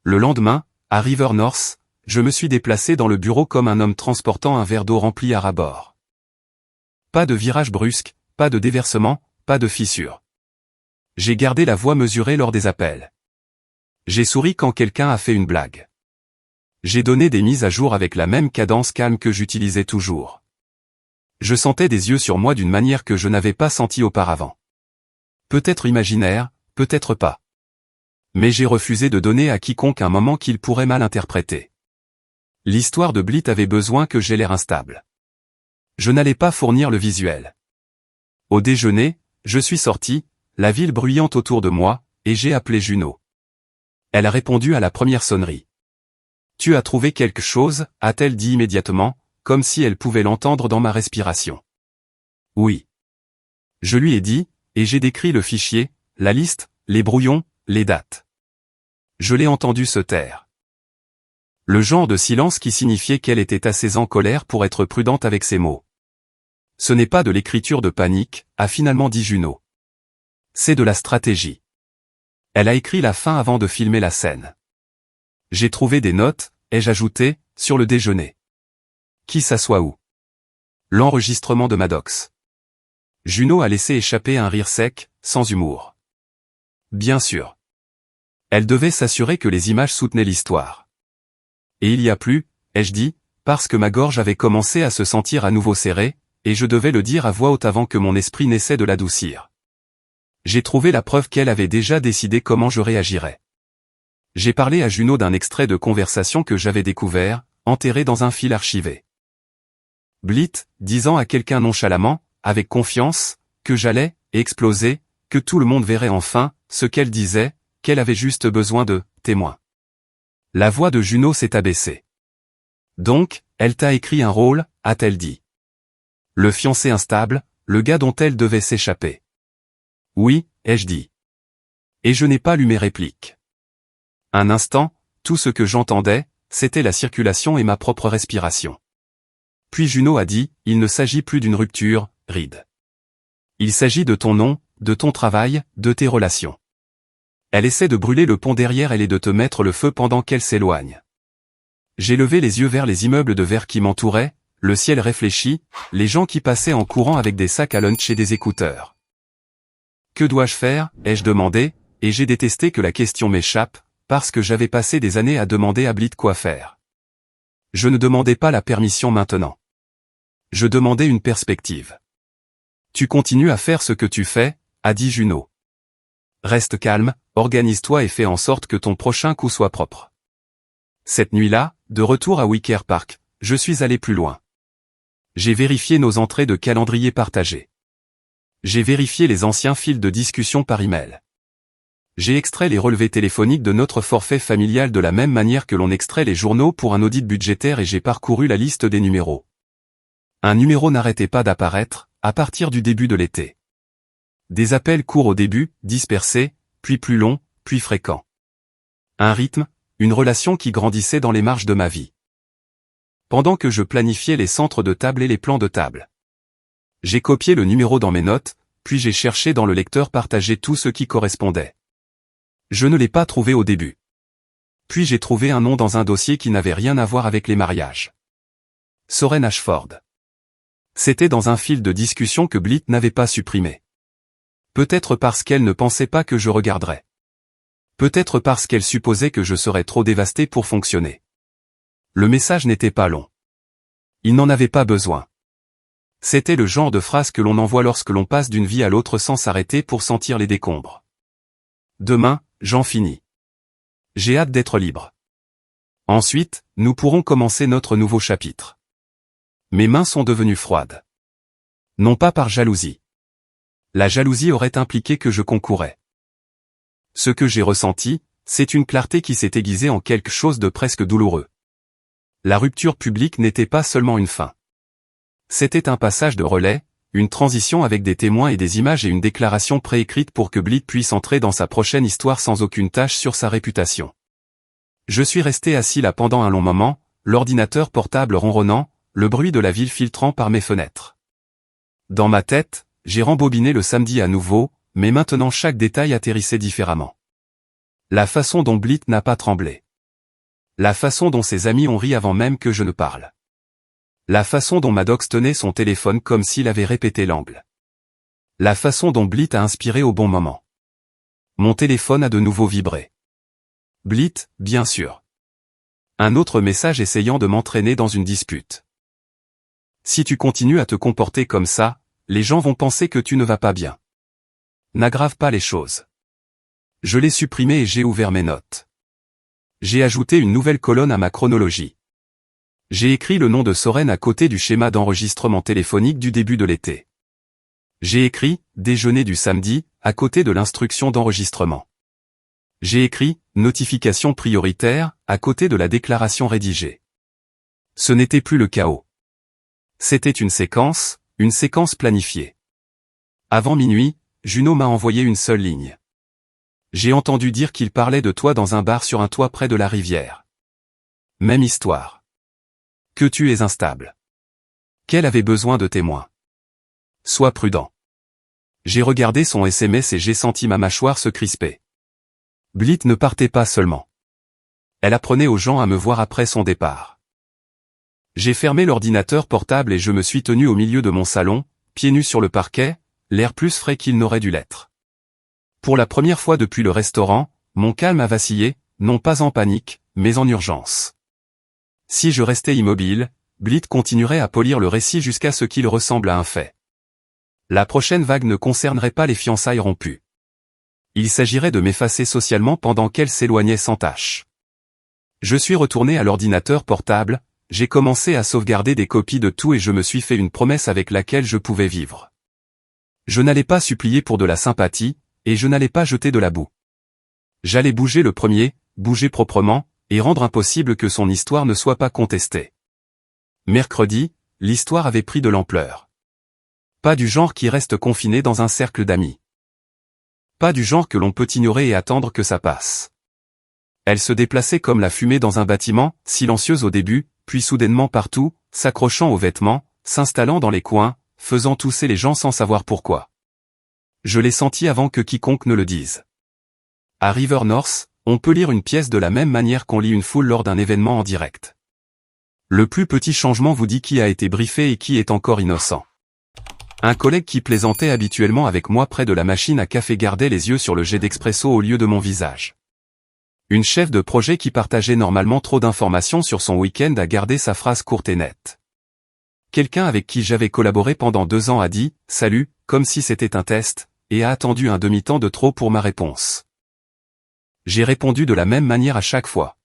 Le lendemain, à River North, je me suis déplacé dans le bureau comme un homme transportant un verre d'eau rempli à ras-bord. Pas de virage brusque, pas de déversement, pas de fissure. J'ai gardé la voix mesurée lors des appels. J'ai souri quand quelqu'un a fait une blague. J'ai donné des mises à jour avec la même cadence calme que j'utilisais toujours. Je sentais des yeux sur moi d'une manière que je n'avais pas sentie auparavant. Peut-être imaginaire, peut-être pas. Mais j'ai refusé de donner à quiconque un moment qu'il pourrait mal interpréter. L'histoire de Blit avait besoin que j'aie l'air instable. Je n'allais pas fournir le visuel. Au déjeuner, je suis sorti, la ville bruyante autour de moi, et j'ai appelé Juno. Elle a répondu à la première sonnerie. Tu as trouvé quelque chose, a-t-elle dit immédiatement, comme si elle pouvait l'entendre dans ma respiration. Oui. Je lui ai dit, et j'ai décrit le fichier, la liste, les brouillons, les dates. Je l'ai entendu se taire. Le genre de silence qui signifiait qu'elle était assez en colère pour être prudente avec ses mots. Ce n'est pas de l'écriture de panique, a finalement dit Juno. C'est de la stratégie. Elle a écrit la fin avant de filmer la scène. J'ai trouvé des notes, ai-je ajouté, sur le déjeuner. Qui s'assoit où? L'enregistrement de Maddox. Juno a laissé échapper un rire sec, sans humour. Bien sûr. Elle devait s'assurer que les images soutenaient l'histoire. Et il y a plus, ai-je dit, parce que ma gorge avait commencé à se sentir à nouveau serrée, et je devais le dire à voix haute avant que mon esprit n'essaie de l'adoucir. J'ai trouvé la preuve qu'elle avait déjà décidé comment je réagirais. J'ai parlé à Juno d'un extrait de conversation que j'avais découvert, enterré dans un fil archivé. Blit, disant à quelqu'un nonchalamment, avec confiance, que j'allais exploser, que tout le monde verrait enfin, ce qu'elle disait, qu'elle avait juste besoin de témoins. La voix de Juno s'est abaissée. Donc, elle t'a écrit un rôle, a-t-elle dit. Le fiancé instable, le gars dont elle devait s'échapper. Oui, ai-je dit. Et je n'ai pas lu mes répliques. Un instant, tout ce que j'entendais, c'était la circulation et ma propre respiration. Puis Juno a dit, il ne s'agit plus d'une rupture, Reed. Il s'agit de ton nom, de ton travail, de tes relations. Elle essaie de brûler le pont derrière elle et de te mettre le feu pendant qu'elle s'éloigne. J'ai levé les yeux vers les immeubles de verre qui m'entouraient, le ciel réfléchi, les gens qui passaient en courant avec des sacs à lunch et des écouteurs. Que dois-je faire, ai-je demandé, et j'ai détesté que la question m'échappe, parce que j'avais passé des années à demander à Blit quoi faire. Je ne demandais pas la permission maintenant. Je demandais une perspective. Tu continues à faire ce que tu fais, a dit Juno. Reste calme, organise-toi et fais en sorte que ton prochain coup soit propre. Cette nuit-là, de retour à Wicker Park, je suis allé plus loin. J'ai vérifié nos entrées de calendrier partagé. J'ai vérifié les anciens fils de discussion par email. J'ai extrait les relevés téléphoniques de notre forfait familial de la même manière que l'on extrait les journaux pour un audit budgétaire et j'ai parcouru la liste des numéros. Un numéro n'arrêtait pas d'apparaître, à partir du début de l'été. Des appels courts au début, dispersés, puis plus longs, puis fréquents. Un rythme, une relation qui grandissait dans les marges de ma vie. Pendant que je planifiais les centres de table et les plans de table. J'ai copié le numéro dans mes notes, puis j'ai cherché dans le lecteur partagé tout ce qui correspondait. Je ne l'ai pas trouvé au début. Puis j'ai trouvé un nom dans un dossier qui n'avait rien à voir avec les mariages. Soren Ashford. C'était dans un fil de discussion que Blit n'avait pas supprimé. Peut-être parce qu'elle ne pensait pas que je regarderais. Peut-être parce qu'elle supposait que je serais trop dévasté pour fonctionner. Le message n'était pas long. Il n'en avait pas besoin. C'était le genre de phrase que l'on envoie lorsque l'on passe d'une vie à l'autre sans s'arrêter pour sentir les décombres. Demain, j'en finis. J'ai hâte d'être libre. Ensuite, nous pourrons commencer notre nouveau chapitre. Mes mains sont devenues froides. Non pas par jalousie. La jalousie aurait impliqué que je concourais. Ce que j'ai ressenti, c'est une clarté qui s'est aiguisée en quelque chose de presque douloureux. La rupture publique n'était pas seulement une fin. C'était un passage de relais, une transition avec des témoins et des images et une déclaration préécrite pour que Blit puisse entrer dans sa prochaine histoire sans aucune tache sur sa réputation. Je suis resté assis là pendant un long moment, l'ordinateur portable ronronnant, le bruit de la ville filtrant par mes fenêtres. Dans ma tête, j'ai rembobiné le samedi à nouveau, mais maintenant chaque détail atterrissait différemment. La façon dont Blit n'a pas tremblé. La façon dont ses amis ont ri avant même que je ne parle. La façon dont Maddox tenait son téléphone comme s'il avait répété l'angle. La façon dont Blit a inspiré au bon moment. Mon téléphone a de nouveau vibré. Blit, bien sûr. Un autre message essayant de m'entraîner dans une dispute. Si tu continues à te comporter comme ça, les gens vont penser que tu ne vas pas bien. N'aggrave pas les choses. Je l'ai supprimé et j'ai ouvert mes notes. J'ai ajouté une nouvelle colonne à ma chronologie. J'ai écrit le nom de Soren à côté du schéma d'enregistrement téléphonique du début de l'été. J'ai écrit « Déjeuner du samedi » à côté de l'instruction d'enregistrement. J'ai écrit « Notification prioritaire » à côté de la déclaration rédigée. Ce n'était plus le chaos. C'était une séquence planifiée. Avant minuit, Juno m'a envoyé une seule ligne. J'ai entendu dire qu'il parlait de toi dans un bar sur un toit près de la rivière. Même histoire. Que tu es instable. Qu'elle avait besoin de témoins. Sois prudent. J'ai regardé son SMS et j'ai senti ma mâchoire se crisper. Blit ne partait pas seulement. Elle apprenait aux gens à me voir après son départ. J'ai fermé l'ordinateur portable et je me suis tenu au milieu de mon salon, pieds nus sur le parquet, l'air plus frais qu'il n'aurait dû l'être. Pour la première fois depuis le restaurant, mon calme a vacillé, non pas en panique, mais en urgence. Si je restais immobile, Blit continuerait à polir le récit jusqu'à ce qu'il ressemble à un fait. La prochaine vague ne concernerait pas les fiançailles rompues. Il s'agirait de m'effacer socialement pendant qu'elle s'éloignait sans tâche. Je suis retourné à l'ordinateur portable, j'ai commencé à sauvegarder des copies de tout et je me suis fait une promesse avec laquelle je pouvais vivre. Je n'allais pas supplier pour de la sympathie, et je n'allais pas jeter de la boue. J'allais bouger le premier, bouger proprement, et rendre impossible que son histoire ne soit pas contestée. Mercredi, l'histoire avait pris de l'ampleur. Pas du genre qui reste confiné dans un cercle d'amis. Pas du genre que l'on peut ignorer et attendre que ça passe. Elle se déplaçait comme la fumée dans un bâtiment, silencieuse au début, puis soudainement partout, s'accrochant aux vêtements, s'installant dans les coins, faisant tousser les gens sans savoir pourquoi. Je l'ai senti avant que quiconque ne le dise. À River North, on peut lire une pièce de la même manière qu'on lit une foule lors d'un événement en direct. Le plus petit changement vous dit qui a été briefé et qui est encore innocent. Un collègue qui plaisantait habituellement avec moi près de la machine à café gardait les yeux sur le jet d'expresso au lieu de mon visage. Une chef de projet qui partageait normalement trop d'informations sur son week-end a gardé sa phrase courte et nette. Quelqu'un avec qui j'avais collaboré pendant 2 ans a dit « Salut », comme si c'était un test, et a attendu un demi-temps de trop pour ma réponse. J'ai répondu de la même manière à chaque fois.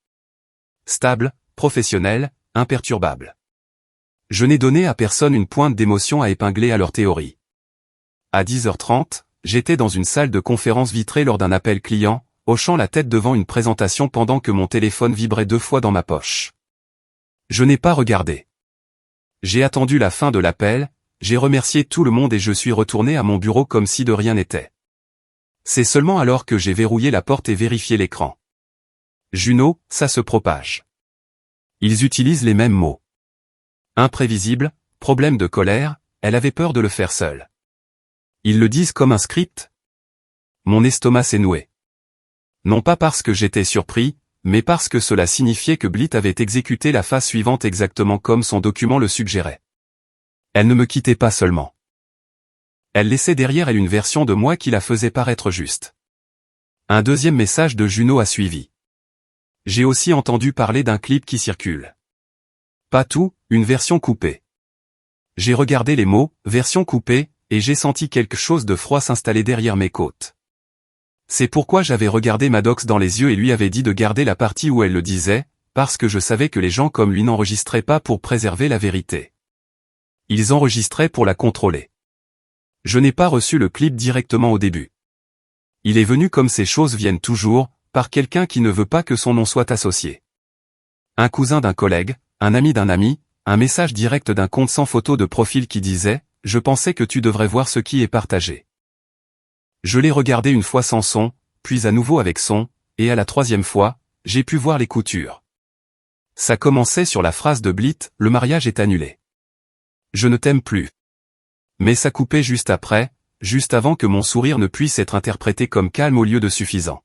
Stable, professionnel, imperturbable. Je n'ai donné à personne une pointe d'émotion à épingler à leur théorie. À 10h30, j'étais dans une salle de conférence vitrée lors d'un appel client, hochant la tête devant une présentation pendant que mon téléphone vibrait 2 fois dans ma poche. Je n'ai pas regardé. J'ai attendu la fin de l'appel, j'ai remercié tout le monde et je suis retourné à mon bureau comme si de rien n'était. C'est seulement alors que j'ai verrouillé la porte et vérifié l'écran. Juno, ça se propage. Ils utilisent les mêmes mots. Imprévisible, problème de colère, elle avait peur de le faire seule. Ils le disent comme un script. Mon estomac s'est noué. Non pas parce que j'étais surpris, mais parce que cela signifiait que Blit avait exécuté la phase suivante exactement comme son document le suggérait. Elle ne me quittait pas seulement. Elle laissait derrière elle une version de moi qui la faisait paraître juste. Un deuxième message de Juno a suivi. J'ai aussi entendu parler d'un clip qui circule. Pas tout, une version coupée. J'ai regardé les mots, version coupée, et j'ai senti quelque chose de froid s'installer derrière mes côtes. C'est pourquoi j'avais regardé Maddox dans les yeux et lui avais dit de garder la partie où elle le disait, parce que je savais que les gens comme lui n'enregistraient pas pour préserver la vérité. Ils enregistraient pour la contrôler. Je n'ai pas reçu le clip directement au début. Il est venu comme ces choses viennent toujours, par quelqu'un qui ne veut pas que son nom soit associé. Un cousin d'un collègue, un ami d'un ami, un message direct d'un compte sans photo de profil qui disait « Je pensais que tu devrais voir ce qui est partagé ». Je l'ai regardé une fois sans son, puis à nouveau avec son, et à la 3e fois, j'ai pu voir les coutures. Ça commençait sur la phrase de Blit « Le mariage est annulé. Je ne t'aime plus ». Mais ça coupait juste après, juste avant que mon sourire ne puisse être interprété comme calme au lieu de suffisant.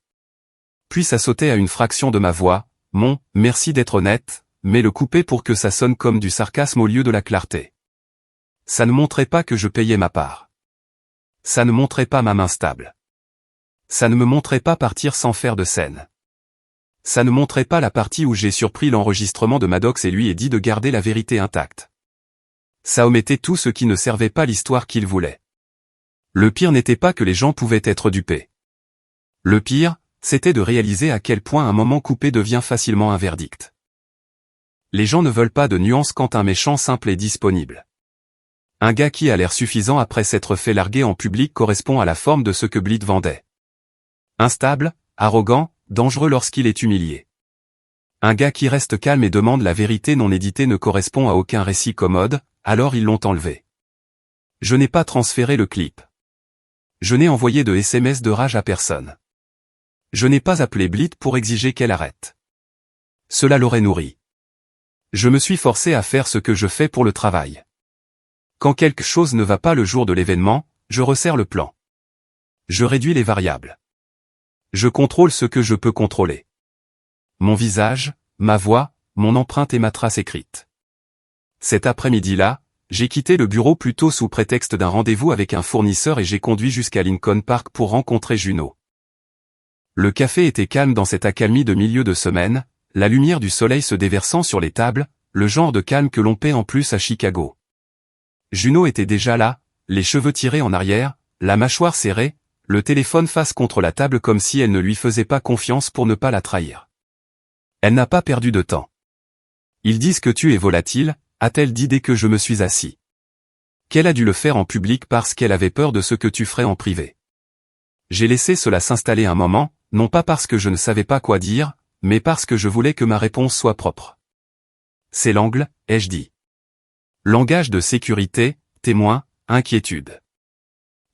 Puis ça sautait à une fraction de ma voix, mon « merci d'être honnête », mais le couper pour que ça sonne comme du sarcasme au lieu de la clarté. Ça ne montrait pas que je payais ma part. Ça ne montrait pas ma main stable. Ça ne me montrait pas partir sans faire de scène. Ça ne montrait pas la partie où j'ai surpris l'enregistrement de Maddox et lui ai dit de garder la vérité intacte. Ça omettait tout ce qui ne servait pas l'histoire qu'il voulait. Le pire n'était pas que les gens pouvaient être dupés. Le pire, c'était de réaliser à quel point un moment coupé devient facilement un verdict. Les gens ne veulent pas de nuances quand un méchant simple est disponible. Un gars qui a l'air suffisant après s'être fait larguer en public correspond à la forme de ce que Blit vendait. Instable, arrogant, dangereux lorsqu'il est humilié. Un gars qui reste calme et demande la vérité non éditée ne correspond à aucun récit commode, alors ils l'ont enlevé. Je n'ai pas transféré le clip. Je n'ai envoyé de SMS de rage à personne. Je n'ai pas appelé Blit pour exiger qu'elle arrête. Cela l'aurait nourri. Je me suis forcé à faire ce que je fais pour le travail. Quand quelque chose ne va pas le jour de l'événement, je resserre le plan. Je réduis les variables. Je contrôle ce que je peux contrôler. Mon visage, ma voix, mon empreinte et ma trace écrite. Cet après-midi-là, j'ai quitté le bureau plus tôt sous prétexte d'un rendez-vous avec un fournisseur et j'ai conduit jusqu'à Lincoln Park pour rencontrer Juno. Le café était calme dans cette accalmie de milieu de semaine, la lumière du soleil se déversant sur les tables, le genre de calme que l'on paie en plus à Chicago. Juno était déjà là, les cheveux tirés en arrière, la mâchoire serrée, le téléphone face contre la table comme si elle ne lui faisait pas confiance pour ne pas la trahir. Elle n'a pas perdu de temps. Ils disent que tu es volatile, a-t-elle dit dès que je me suis assis. Qu'elle a dû le faire en public parce qu'elle avait peur de ce que tu ferais en privé. J'ai laissé cela s'installer un moment, non pas parce que je ne savais pas quoi dire, mais parce que je voulais que ma réponse soit propre. C'est l'angle, ai-je dit. Langage de sécurité, témoin, inquiétude.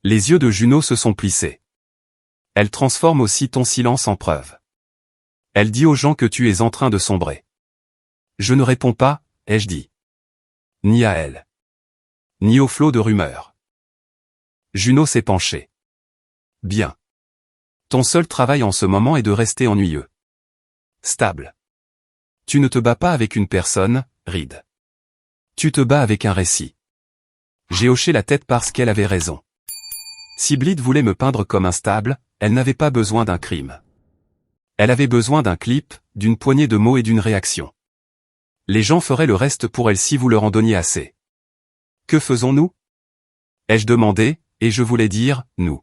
Les yeux de Juno se sont plissés. Elle transforme aussi ton silence en preuve. Elle dit aux gens que tu es en train de sombrer. Je ne réponds pas, ai-je dit. Ni à elle. Ni au flot de rumeurs. Juno s'est penchée. Bien. Ton seul travail en ce moment est de rester ennuyeux. Stable. Tu ne te bats pas avec une personne, Reed. Tu te bats avec un récit. J'ai hoché la tête parce qu'elle avait raison. Si Blythe voulait me peindre comme instable, elle n'avait pas besoin d'un crime. Elle avait besoin d'un clip, d'une poignée de mots et d'une réaction. Les gens feraient le reste pour elle si vous leur en donniez assez. Que faisons-nous? Ai-je demandé, et je voulais dire, nous.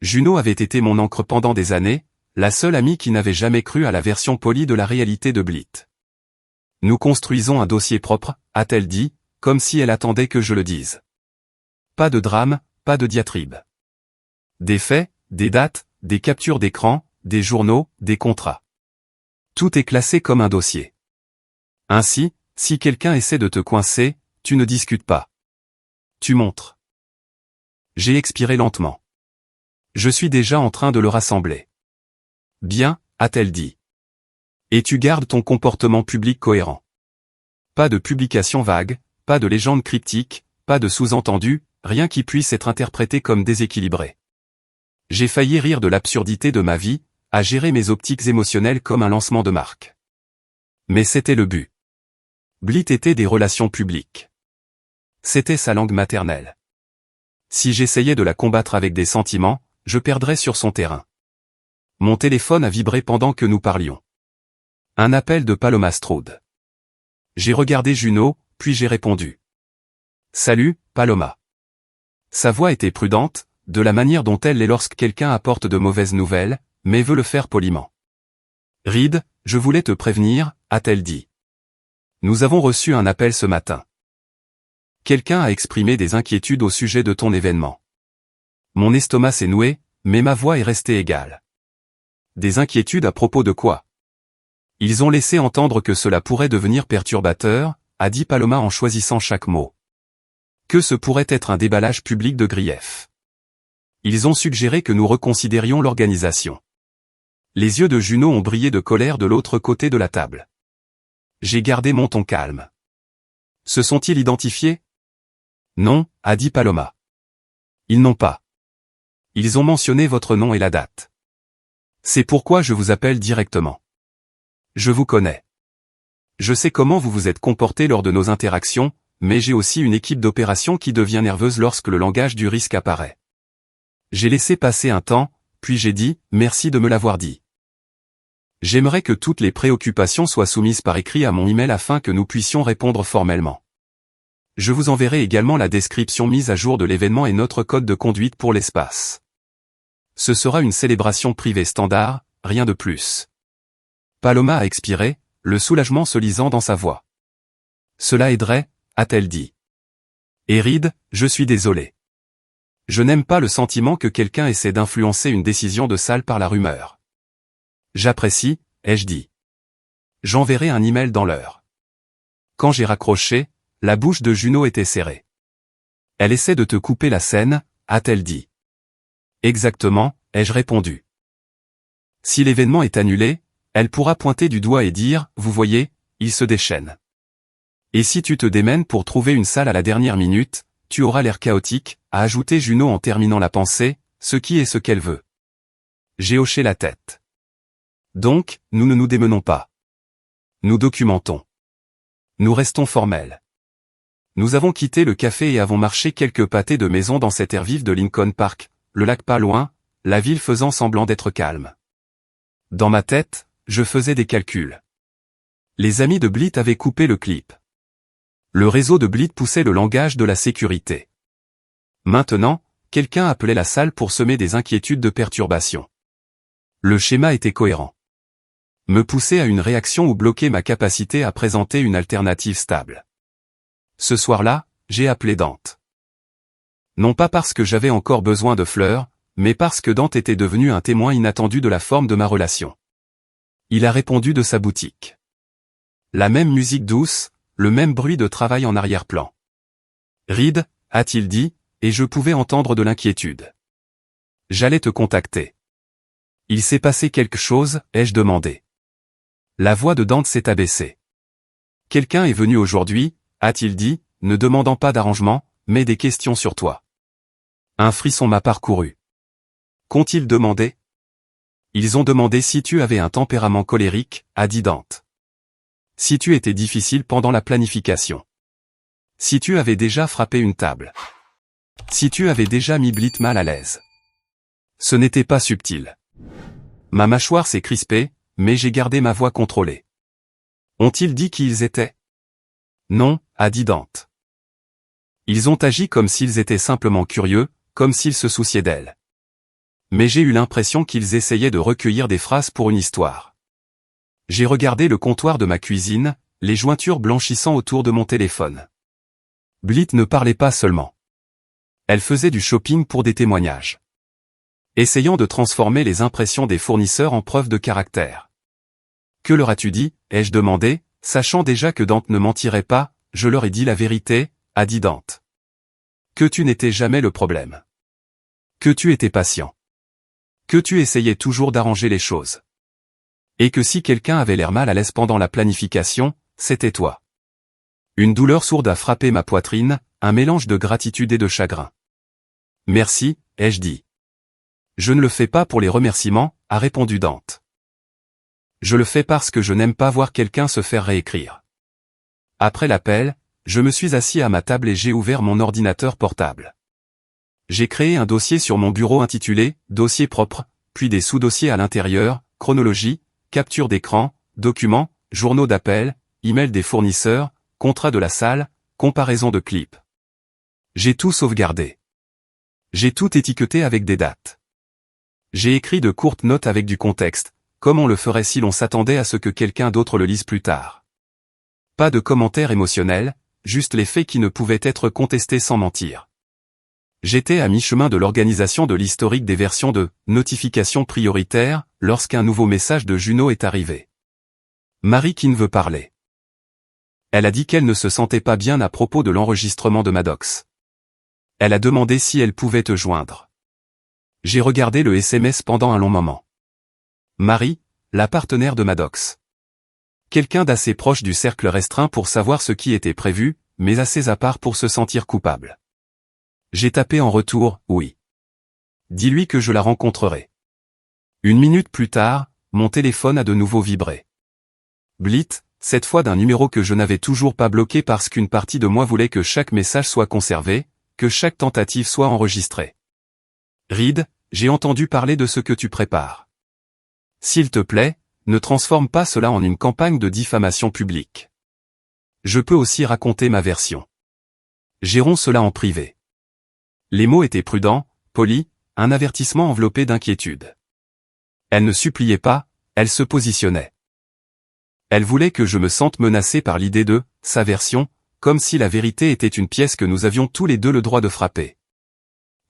Juno avait été mon encre pendant des années, la seule amie qui n'avait jamais cru à la version polie de la réalité de Blythe. Nous construisons un dossier propre, a-t-elle dit, comme si elle attendait que je le dise. Pas de drame, pas de diatribe. Des faits, des dates, des captures d'écran, des journaux, des contrats. Tout est classé comme un dossier. Ainsi, si quelqu'un essaie de te coincer, tu ne discutes pas. Tu montres. J'ai expiré lentement. Je suis déjà en train de le rassembler. Bien, a-t-elle dit. Et tu gardes ton comportement public cohérent. Pas de publications vagues, pas de légendes cryptiques, pas de sous-entendus, rien qui puisse être interprété comme déséquilibré. J'ai failli rire de l'absurdité de ma vie, à gérer mes optiques émotionnelles comme un lancement de marque. Mais c'était le but. Blythe était des relations publiques. C'était sa langue maternelle. Si j'essayais de la combattre avec des sentiments, je perdrais sur son terrain. Mon téléphone a vibré pendant que nous parlions. Un appel de Paloma Strode. J'ai regardé Juno, puis j'ai répondu. Salut, Paloma. Sa voix était prudente, de la manière dont elle l'est lorsque quelqu'un apporte de mauvaises nouvelles, mais veut le faire poliment. Reed, je voulais te prévenir, a-t-elle dit. Nous avons reçu un appel ce matin. Quelqu'un a exprimé des inquiétudes au sujet de ton événement. Mon estomac s'est noué, mais ma voix est restée égale. Des inquiétudes à propos de quoi? Ils ont laissé entendre que cela pourrait devenir perturbateur, a dit Paloma en choisissant chaque mot. Que ce pourrait être un déballage public de griefs. Ils ont suggéré que nous reconsidérions l'organisation. Les yeux de Juno ont brillé de colère de l'autre côté de la table. J'ai gardé mon ton calme. Se sont-ils identifiés? Non, a dit Paloma. Ils n'ont pas. Ils ont mentionné votre nom et la date. C'est pourquoi je vous appelle directement. Je vous connais. Je sais comment vous vous êtes comporté lors de nos interactions, mais j'ai aussi une équipe d'opération qui devient nerveuse lorsque le langage du risque apparaît. J'ai laissé passer un temps, puis j'ai dit, merci de me l'avoir dit. J'aimerais que toutes les préoccupations soient soumises par écrit à mon email afin que nous puissions répondre formellement. Je vous enverrai également la description mise à jour de l'événement et notre code de conduite pour l'espace. Ce sera une célébration privée standard, rien de plus. Paloma a expiré, le soulagement se lisant dans sa voix. Cela aiderait, a-t-elle dit. Et Reed, je suis désolé. Je n'aime pas le sentiment que quelqu'un essaie d'influencer une décision de salle par la rumeur. J'apprécie, ai-je dit. J'enverrai un email dans l'heure. Quand j'ai raccroché, la bouche de Juno était serrée. Elle essaie de te couper la scène, a-t-elle dit. Exactement, ai-je répondu. Si l'événement est annulé, elle pourra pointer du doigt et dire, vous voyez, il se déchaîne. Et si tu te démènes pour trouver une salle à la dernière minute, tu auras l'air chaotique, a ajouté Juno en terminant la pensée, ce qui est ce qu'elle veut. J'ai hoché la tête. Donc, nous ne nous démenons pas. Nous documentons. Nous restons formels. Nous avons quitté le café et avons marché quelques pâtés de maison dans cet air vif de Lincoln Park, le lac pas loin, la ville faisant semblant d'être calme. Dans ma tête, je faisais des calculs. Les amis de Blythe avaient coupé le clip. Le réseau de Blythe poussait le langage de la sécurité. Maintenant, quelqu'un appelait la salle pour semer des inquiétudes de perturbation. Le schéma était cohérent. Me pousser à une réaction ou bloquer ma capacité à présenter une alternative stable. Ce soir-là, j'ai appelé Dante. Non pas parce que j'avais encore besoin de fleurs, mais parce que Dante était devenu un témoin inattendu de la forme de ma relation. Il a répondu de sa boutique. La même musique douce, le même bruit de travail en arrière-plan. Reed, a-t-il dit, et je pouvais entendre de l'inquiétude. J'allais te contacter. Il s'est passé quelque chose, ai-je demandé. La voix de Dante s'est abaissée. Quelqu'un est venu aujourd'hui, a-t-il dit, ne demandant pas d'arrangement, mais des questions sur toi. Un frisson m'a parcouru. Qu'ont-ils demandé? Ils ont demandé si tu avais un tempérament colérique, a dit Dante. Si tu étais difficile pendant la planification. Si tu avais déjà frappé une table. Si tu avais déjà mis Blit mal à l'aise. Ce n'était pas subtil. Ma mâchoire s'est crispée, mais j'ai gardé ma voix contrôlée. Ont-ils dit qui ils étaient? Non, a dit Dante. Ils ont agi comme s'ils étaient simplement curieux, comme s'ils se souciaient d'elle. Mais j'ai eu l'impression qu'ils essayaient de recueillir des phrases pour une histoire. J'ai regardé le comptoir de ma cuisine, les jointures blanchissant autour de mon téléphone. Blit ne parlait pas seulement. Elle faisait du shopping pour des témoignages. Essayant de transformer les impressions des fournisseurs en preuves de caractère. Que leur as-tu dit, ai-je demandé, sachant déjà que Dante ne mentirait pas, je leur ai dit la vérité, a dit Dante. Que tu n'étais jamais le problème. Que tu étais patient. Que tu essayais toujours d'arranger les choses. Et que si quelqu'un avait l'air mal à l'aise pendant la planification, c'était toi. Une douleur sourde a frappé ma poitrine, un mélange de gratitude et de chagrin. Merci, ai-je dit. Je ne le fais pas pour les remerciements, a répondu Dante. Je le fais parce que je n'aime pas voir quelqu'un se faire réécrire. Après l'appel, je me suis assis à ma table et j'ai ouvert mon ordinateur portable. J'ai créé un dossier sur mon bureau intitulé « Dossier propre », puis des sous-dossiers à l'intérieur, chronologie, capture d'écran, documents, journaux d'appel, email des fournisseurs, contrat de la salle, comparaison de clips. J'ai tout sauvegardé. J'ai tout étiqueté avec des dates. J'ai écrit de courtes notes avec du contexte, comme on le ferait si l'on s'attendait à ce que quelqu'un d'autre le lise plus tard. Pas de commentaires émotionnels, juste les faits qui ne pouvaient être contestés sans mentir. J'étais à mi-chemin de l'organisation de l'historique des versions de « notification prioritaire » lorsqu'un nouveau message de Juno est arrivé. Marie qui ne veut parler. Elle a dit qu'elle ne se sentait pas bien à propos de l'enregistrement de Maddox. Elle a demandé si elle pouvait te joindre. J'ai regardé le SMS pendant un long moment. Marie, la partenaire de Maddox. Quelqu'un d'assez proche du cercle restreint pour savoir ce qui était prévu, mais assez à part pour se sentir coupable. J'ai tapé en retour, oui. Dis-lui que je la rencontrerai. 1 minute plus tard, mon téléphone a de nouveau vibré. Blit, cette fois d'un numéro que je n'avais toujours pas bloqué parce qu'une partie de moi voulait que chaque message soit conservé, que chaque tentative soit enregistrée. Reed, j'ai entendu parler de ce que tu prépares. S'il te plaît, ne transforme pas cela en une campagne de diffamation publique. Je peux aussi raconter ma version. Gérons cela en privé. Les mots étaient prudents, polis, un avertissement enveloppé d'inquiétude. Elle ne suppliait pas, elle se positionnait. Elle voulait que je me sente menacé par l'idée de sa version, comme si la vérité était une pièce que nous avions tous les deux le droit de frapper.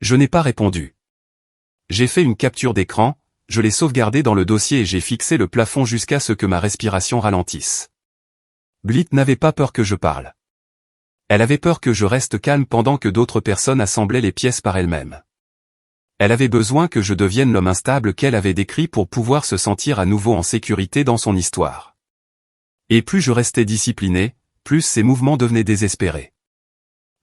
Je n'ai pas répondu. J'ai fait une capture d'écran, je l'ai sauvegardée dans le dossier et j'ai fixé le plafond jusqu'à ce que ma respiration ralentisse. Blit n'avait pas peur que je parle. Elle avait peur que je reste calme pendant que d'autres personnes assemblaient les pièces par elles-mêmes. Elle avait besoin que je devienne l'homme instable qu'elle avait décrit pour pouvoir se sentir à nouveau en sécurité dans son histoire. Et plus je restais discipliné, plus ses mouvements devenaient désespérés.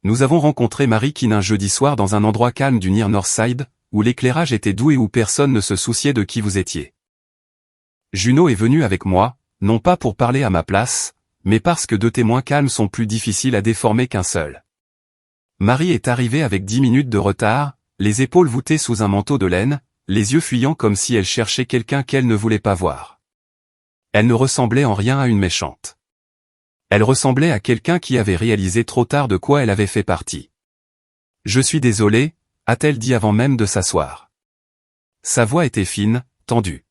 Nous avons rencontré Marie Keane un jeudi soir dans un endroit calme du Near Northside, où l'éclairage était doux et où personne ne se souciait de qui vous étiez. Juno est venue avec moi, non pas pour parler à ma place, mais parce que 2 témoins calmes sont plus difficiles à déformer qu'un seul. Marie est arrivée avec 10 minutes de retard, les épaules voûtées sous un manteau de laine, les yeux fuyants comme si elle cherchait quelqu'un qu'elle ne voulait pas voir. Elle ne ressemblait en rien à une méchante. Elle ressemblait à quelqu'un qui avait réalisé trop tard de quoi elle avait fait partie. « Je suis désolée », a-t-elle dit avant même de s'asseoir. Sa voix était fine, tendue.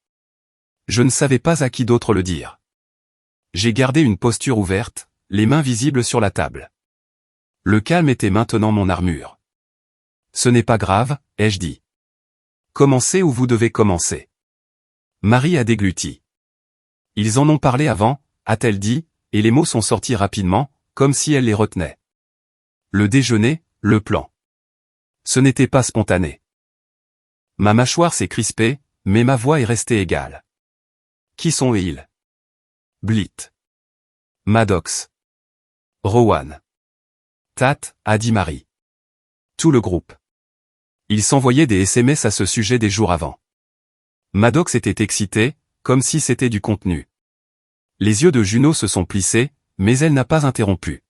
Je ne savais pas à qui d'autre le dire. J'ai gardé une posture ouverte, les mains visibles sur la table. Le calme était maintenant mon armure. Ce n'est pas grave, ai-je dit. Commencez où vous devez commencer. Marie a dégluti. Ils en ont parlé avant, a-t-elle dit, et les mots sont sortis rapidement, comme si elle les retenait. Le déjeuner, le plan. Ce n'était pas spontané. Ma mâchoire s'est crispée, mais ma voix est restée égale. Qui sont-ils? Blit. Maddox. Rowan. Tat, a dit Marie. Tout le groupe. Ils s'envoyaient des SMS à ce sujet des jours avant. Maddox était excité, comme si c'était du contenu. Les yeux de Juno se sont plissés, mais elle n'a pas interrompu.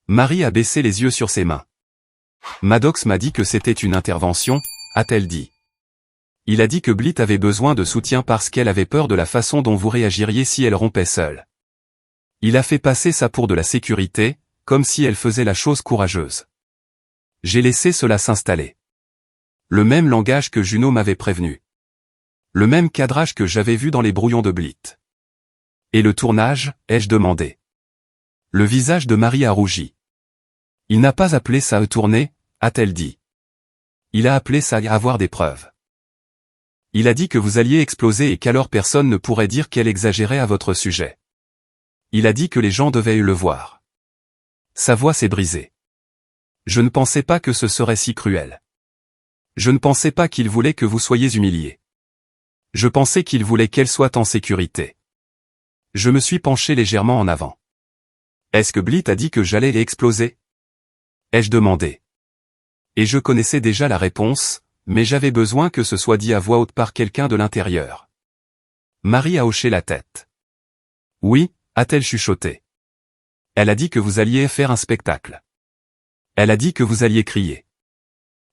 Marie a baissé les yeux sur ses mains. Maddox m'a dit que c'était une intervention, a-t-elle dit. Il a dit que Blythe avait besoin de soutien parce qu'elle avait peur de la façon dont vous réagiriez si elle rompait seule. Il a fait passer ça pour de la sécurité, comme si elle faisait la chose courageuse. J'ai laissé cela s'installer. Le même langage que Juno m'avait prévenu. Le même cadrage que j'avais vu dans les brouillons de Blythe. Et le tournage, ai-je demandé. Le visage de Marie a rougi. Il n'a pas appelé ça à tourner, a-t-elle dit. Il a appelé ça à avoir des preuves. Il a dit que vous alliez exploser et qu'alors personne ne pourrait dire qu'elle exagérait à votre sujet. Il a dit que les gens devaient le voir. Sa voix s'est brisée. Je ne pensais pas que ce serait si cruel. Je ne pensais pas qu'il voulait que vous soyez humiliés. Je pensais qu'il voulait qu'elle soit en sécurité. Je me suis penché légèrement en avant. Est-ce que Blythe a dit que j'allais exploser? Ai-je demandé. Et je connaissais déjà la réponse, mais j'avais besoin que ce soit dit à voix haute par quelqu'un de l'intérieur. Marie a hoché la tête. Oui, a-t-elle chuchoté. Elle a dit que vous alliez faire un spectacle. Elle a dit que vous alliez crier.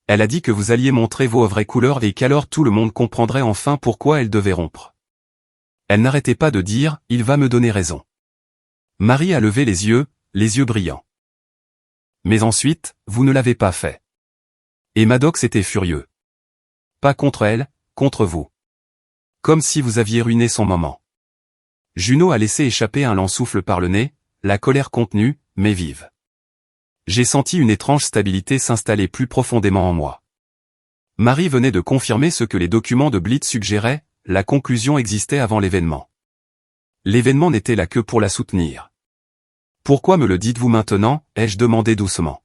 Elle a dit que vous alliez montrer vos vraies couleurs et qu'alors tout le monde comprendrait enfin pourquoi elle devait rompre. Elle n'arrêtait pas de dire « il va me donner raison ». Marie a levé les yeux brillants. Mais ensuite, vous ne l'avez pas fait. Et Maddox était furieux. Pas contre elle, contre vous. Comme si vous aviez ruiné son moment. Juno a laissé échapper un lent souffle par le nez, la colère contenue, mais vive. J'ai senti une étrange stabilité s'installer plus profondément en moi. Marie venait de confirmer ce que les documents de Blythe suggéraient, la conclusion existait avant l'événement. L'événement n'était là que pour la soutenir. Pourquoi me le dites-vous maintenant, ai-je demandé doucement.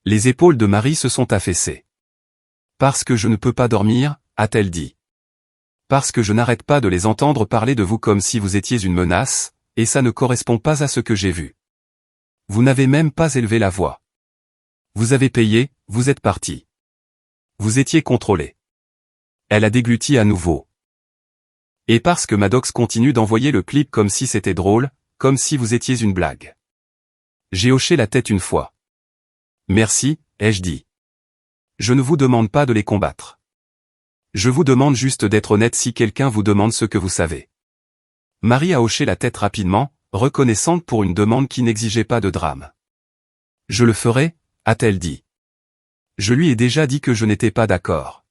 Les épaules de Marie se sont affaissées. Parce que je ne peux pas dormir, a-t-elle dit. Parce que je n'arrête pas de les entendre parler de vous comme si vous étiez une menace, et ça ne correspond pas à ce que j'ai vu. Vous n'avez même pas élevé la voix. Vous avez payé, vous êtes parti. Vous étiez contrôlé. Elle a dégluti à nouveau. Et parce que Maddox continue d'envoyer le clip comme si c'était drôle, comme si vous étiez une blague. J'ai hoché la tête une fois. Merci, ai-je dit. Je ne vous demande pas de les combattre. Je vous demande juste d'être honnête si quelqu'un vous demande ce que vous savez. Marie a hoché la tête rapidement, reconnaissante pour une demande qui n'exigeait pas de drame. Je le ferai, a-t-elle dit. Je lui ai déjà dit que je n'étais pas d'accord.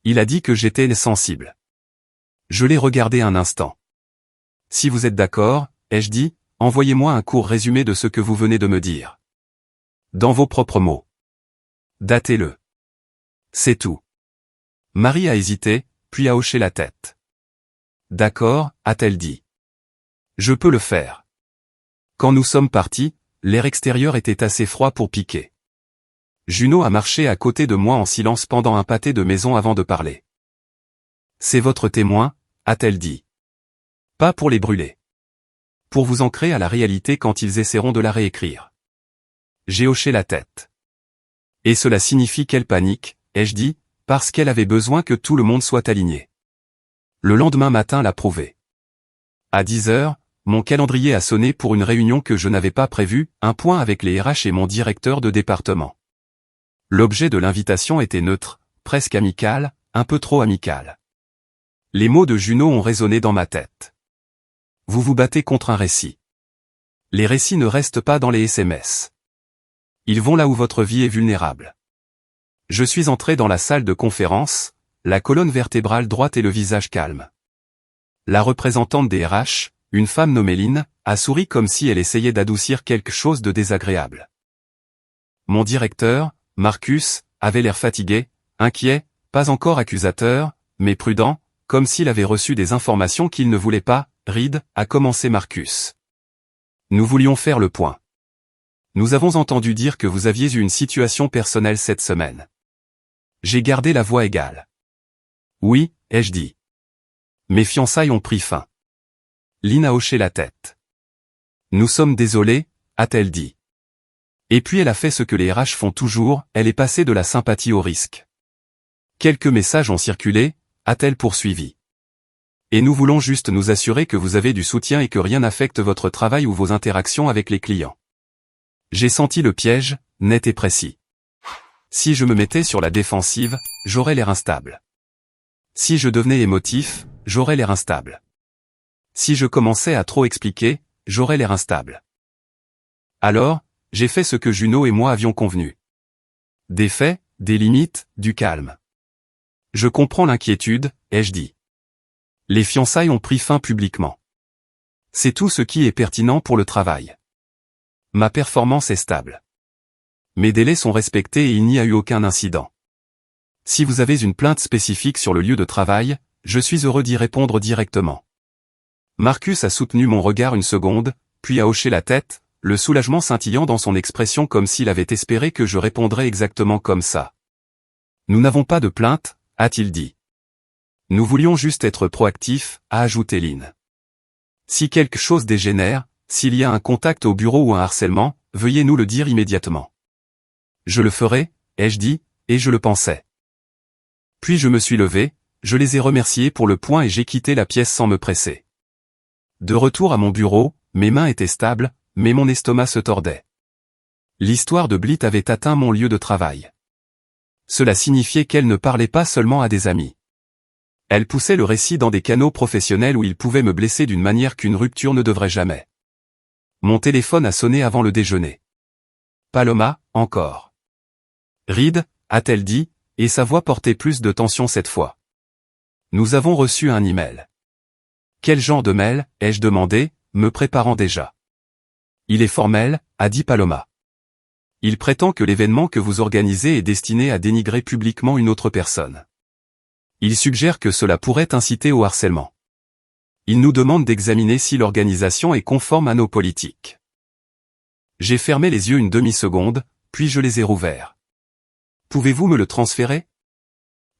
Il a dit que j'étais sensible. Je l'ai regardé un instant. Si vous êtes d'accord, ai-je dit, envoyez-moi un court résumé de ce que vous venez de me dire. Dans vos propres mots. Datez-le. C'est tout. Marie a hésité, puis a hoché la tête. D'accord, a-t-elle dit. Je peux le faire. Quand nous sommes partis, l'air extérieur était assez froid pour piquer. Juno a marché à côté de moi en silence pendant un pâté de maison avant de parler. C'est votre témoin, a-t-elle dit. Pas pour les brûler. Pour vous ancrer à la réalité quand ils essaieront de la réécrire. J'ai hoché la tête. Et cela signifie qu'elle panique, ai-je dit, parce qu'elle avait besoin que tout le monde soit aligné. Le lendemain matin l'a prouvé. À 10 heures, mon calendrier a sonné pour une réunion que je n'avais pas prévue, un point avec les RH et mon directeur de département. L'objet de l'invitation était neutre, presque amical, un peu trop amical. Les mots de Juno ont résonné dans ma tête. Vous vous battez contre un récit. Les récits ne restent pas dans les SMS. Ils vont là où votre vie est vulnérable. Je suis entré dans la salle de conférence, la colonne vertébrale droite et le visage calme. La représentante des RH, une femme nommée Lynn, a souri comme si elle essayait d'adoucir quelque chose de désagréable. Mon directeur, Marcus, avait l'air fatigué, inquiet, pas encore accusateur, mais prudent, comme s'il avait reçu des informations qu'il ne voulait pas. Reed, a commencé Marcus. Nous voulions faire le point. Nous avons entendu dire que vous aviez eu une situation personnelle cette semaine. J'ai gardé la voix égale. Oui, ai-je dit. Mes fiançailles ont pris fin. Lynn a hoché la tête. Nous sommes désolés, a-t-elle dit. Et puis elle a fait ce que les RH font toujours, elle est passée de la sympathie au risque. Quelques messages ont circulé, a-t-elle poursuivi. Et nous voulons juste nous assurer que vous avez du soutien et que rien n'affecte votre travail ou vos interactions avec les clients. J'ai senti le piège, net et précis. Si je me mettais sur la défensive, j'aurais l'air instable. Si je devenais émotif, j'aurais l'air instable. Si je commençais à trop expliquer, j'aurais l'air instable. Alors, j'ai fait ce que Juno et moi avions convenu. Des faits, des limites, du calme. Je comprends l'inquiétude, ai-je dit. Les fiançailles ont pris fin publiquement. C'est tout ce qui est pertinent pour le travail. Ma performance est stable. Mes délais sont respectés et il n'y a eu aucun incident. Si vous avez une plainte spécifique sur le lieu de travail, je suis heureux d'y répondre directement. Marcus a soutenu mon regard une seconde, puis a hoché la tête, le soulagement scintillant dans son expression comme s'il avait espéré que je répondrais exactement comme ça. Nous n'avons pas de plainte, a-t-il dit. Nous voulions juste être proactifs, a ajouté Lynn. Si quelque chose dégénère, s'il y a un contact au bureau ou un harcèlement, veuillez nous le dire immédiatement. Je le ferai, ai-je dit, et je le pensais. Puis je me suis levé, je les ai remerciés pour le point et j'ai quitté la pièce sans me presser. De retour à mon bureau, mes mains étaient stables, mais mon estomac se tordait. L'histoire de Blit avait atteint mon lieu de travail. Cela signifiait qu'elle ne parlait pas seulement à des amis. Elle poussait le récit dans des canaux professionnels où il pouvait me blesser d'une manière qu'une rupture ne devrait jamais. Mon téléphone a sonné avant le déjeuner. Paloma, encore. Reed, a-t-elle dit, et sa voix portait plus de tension cette fois. Nous avons reçu un email. Quel genre de mail, ai-je demandé, me préparant déjà. Il est formel, a dit Paloma. Il prétend que l'événement que vous organisez est destiné à dénigrer publiquement une autre personne. Il suggère que cela pourrait inciter au harcèlement. Il nous demande d'examiner si l'organisation est conforme à nos politiques. J'ai fermé les yeux une demi-seconde, puis je les ai rouverts. Pouvez-vous me le transférer?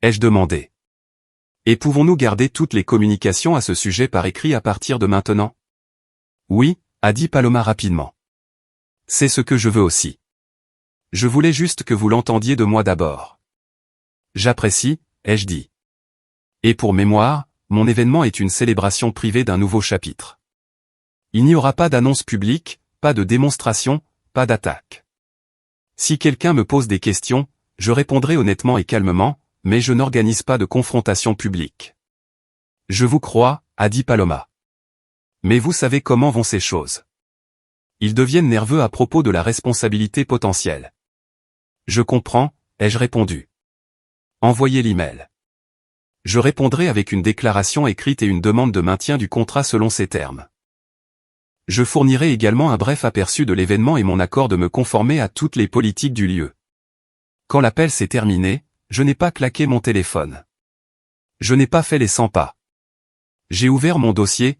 Ai-je demandé. Et pouvons-nous garder toutes les communications à ce sujet par écrit à partir de maintenant? Oui, a dit Paloma rapidement. C'est ce que je veux aussi. Je voulais juste que vous l'entendiez de moi d'abord. J'apprécie, ai-je dit. Et pour mémoire, mon événement est une célébration privée d'un nouveau chapitre. Il n'y aura pas d'annonce publique, pas de démonstration, pas d'attaque. Si quelqu'un me pose des questions, je répondrai honnêtement et calmement, mais je n'organise pas de confrontation publique. Je vous crois, a dit Paloma. Mais vous savez comment vont ces choses. Ils deviennent nerveux à propos de la responsabilité potentielle. Je comprends, ai-je répondu. Envoyez l'email. Je répondrai avec une déclaration écrite et une demande de maintien du contrat selon ces termes. Je fournirai également un bref aperçu de l'événement et mon accord de me conformer à toutes les politiques du lieu. Quand l'appel s'est terminé, je n'ai pas claqué mon téléphone. Je n'ai pas fait les 100 pas. J'ai ouvert mon dossier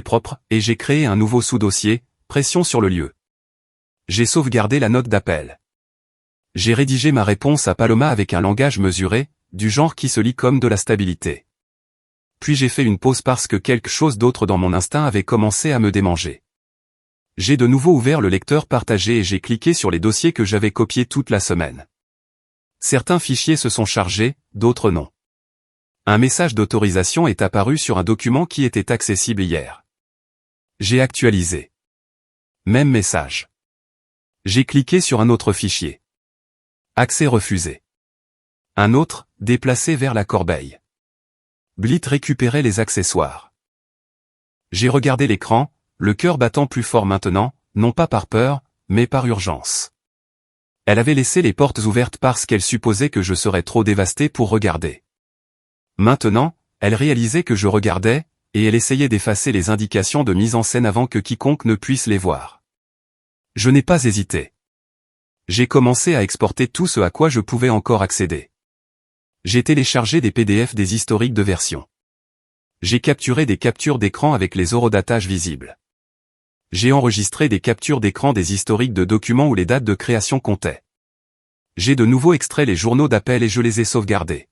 propre, et j'ai créé un nouveau sous-dossier, pression sur le lieu. J'ai sauvegardé la note d'appel. J'ai rédigé ma réponse à Paloma avec un langage mesuré, du genre qui se lit comme de la stabilité. Puis j'ai fait une pause parce que quelque chose d'autre dans mon instinct avait commencé à me démanger. J'ai de nouveau ouvert le lecteur partagé et j'ai cliqué sur les dossiers que j'avais copiés toute la semaine. Certains fichiers se sont chargés, d'autres non. Un message d'autorisation est apparu sur un document qui était accessible hier. J'ai actualisé. Même message. J'ai cliqué sur un autre fichier. Accès refusé. Un autre, déplacé vers la corbeille. Blit récupérait les accessoires. J'ai regardé l'écran, le cœur battant plus fort maintenant, non pas par peur, mais par urgence. Elle avait laissé les portes ouvertes parce qu'elle supposait que je serais trop dévasté pour regarder. Maintenant, elle réalisait que je regardais, et elle essayait d'effacer les indications de mise en scène avant que quiconque ne puisse les voir. Je n'ai pas hésité. J'ai commencé à exporter tout ce à quoi je pouvais encore accéder. J'ai téléchargé des PDF des historiques de version. J'ai capturé des captures d'écran avec les horodatages visibles. J'ai enregistré des captures d'écran des historiques de documents où les dates de création comptaient. J'ai de nouveau extrait les journaux d'appel et je les ai sauvegardés.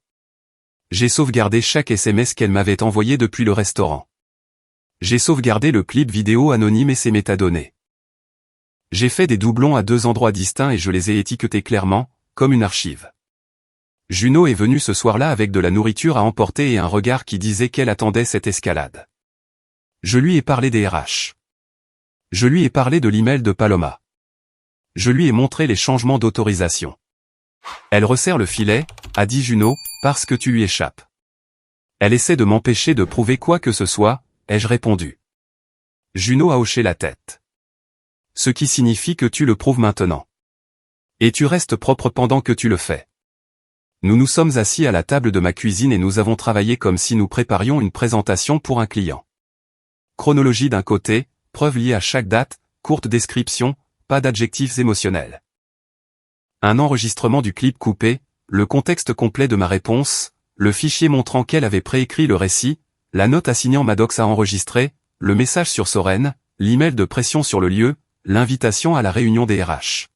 J'ai sauvegardé chaque SMS qu'elle m'avait envoyé depuis le restaurant. J'ai sauvegardé le clip vidéo anonyme et ses métadonnées. J'ai fait des doublons à 2 endroits distincts et je les ai étiquetés clairement, comme une archive. Juno est venue ce soir-là avec de la nourriture à emporter et un regard qui disait qu'elle attendait cette escalade. Je lui ai parlé des RH. Je lui ai parlé de l'email de Paloma. Je lui ai montré les changements d'autorisation. Elle resserre le filet, a dit Juno, parce que tu lui échappes. Elle essaie de m'empêcher de prouver quoi que ce soit, ai-je répondu. Juno a hoché la tête. Ce qui signifie que tu le prouves maintenant. Et tu restes propre pendant que tu le fais. Nous nous sommes assis à la table de ma cuisine et nous avons travaillé comme si nous préparions une présentation pour un client. Chronologie d'un côté, preuves liées à chaque date, courte description, pas d'adjectifs émotionnels. Un enregistrement du clip coupé, le contexte complet de ma réponse, le fichier montrant qu'elle avait préécrit le récit, la note assignant Maddox à enregistrer, le message sur Soren, l'email de pression sur le lieu, l'invitation à la réunion des RH.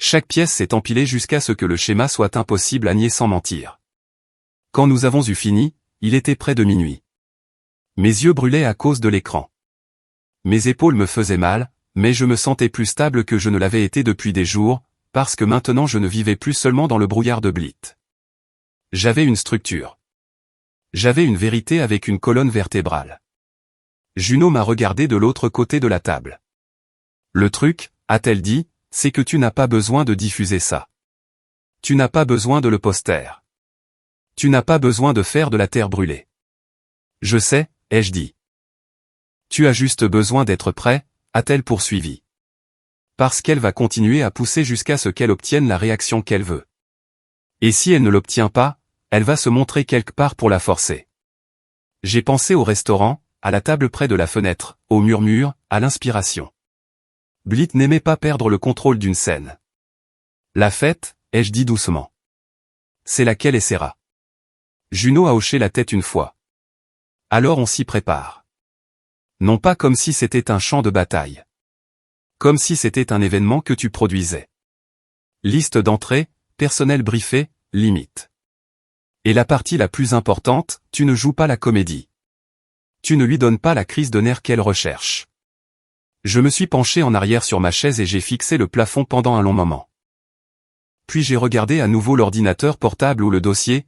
Chaque pièce s'est empilée jusqu'à ce que le schéma soit impossible à nier sans mentir. Quand nous avons eu fini, il était près de minuit. Mes yeux brûlaient à cause de l'écran. Mes épaules me faisaient mal, mais je me sentais plus stable que je ne l'avais été depuis des jours, parce que maintenant je ne vivais plus seulement dans le brouillard de Blit. J'avais une structure. J'avais une vérité avec une colonne vertébrale. Juno m'a regardé de l'autre côté de la table. Le truc, a-t-elle dit, c'est que tu n'as pas besoin de diffuser ça. Tu n'as pas besoin de le poster. Tu n'as pas besoin de faire de la terre brûlée. Je sais, ai-je dit. Tu as juste besoin d'être prêt, a-t-elle poursuivi. Parce qu'elle va continuer à pousser jusqu'à ce qu'elle obtienne la réaction qu'elle veut. Et si elle ne l'obtient pas, elle va se montrer quelque part pour la forcer. J'ai pensé au restaurant, à la table près de la fenêtre, au murmure, à l'inspiration. Blit n'aimait pas perdre le contrôle d'une scène. La fête, ai-je dit doucement. C'est laquelle essaiera. Juno a hoché la tête une fois. Alors on s'y prépare. Non pas comme si c'était un champ de bataille. Comme si c'était un événement que tu produisais. Liste d'entrée, personnel briefé, limite. Et la partie la plus importante, tu ne joues pas la comédie. Tu ne lui donnes pas la crise de nerfs qu'elle recherche. Je me suis penché en arrière sur ma chaise et j'ai fixé le plafond pendant un long moment. Puis j'ai regardé à nouveau l'ordinateur portable où le dossier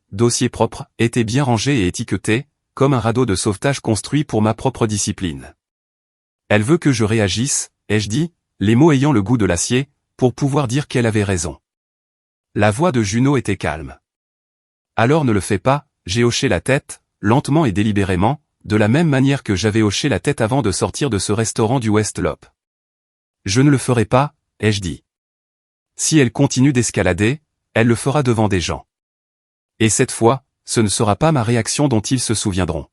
propre, était bien rangé et étiqueté, comme un radeau de sauvetage construit pour ma propre discipline. Elle veut que je réagisse, ai-je dit, les mots ayant le goût de l'acier, pour pouvoir dire qu'elle avait raison. La voix de Juno était calme. Alors ne le fais pas, j'ai hoché la tête, lentement et délibérément, de la même manière que j'avais hoché la tête avant de sortir de ce restaurant du West Loop. Je ne le ferai pas, ai-je dit. Si elle continue d'escalader, elle le fera devant des gens. Et cette fois, ce ne sera pas ma réaction dont ils se souviendront.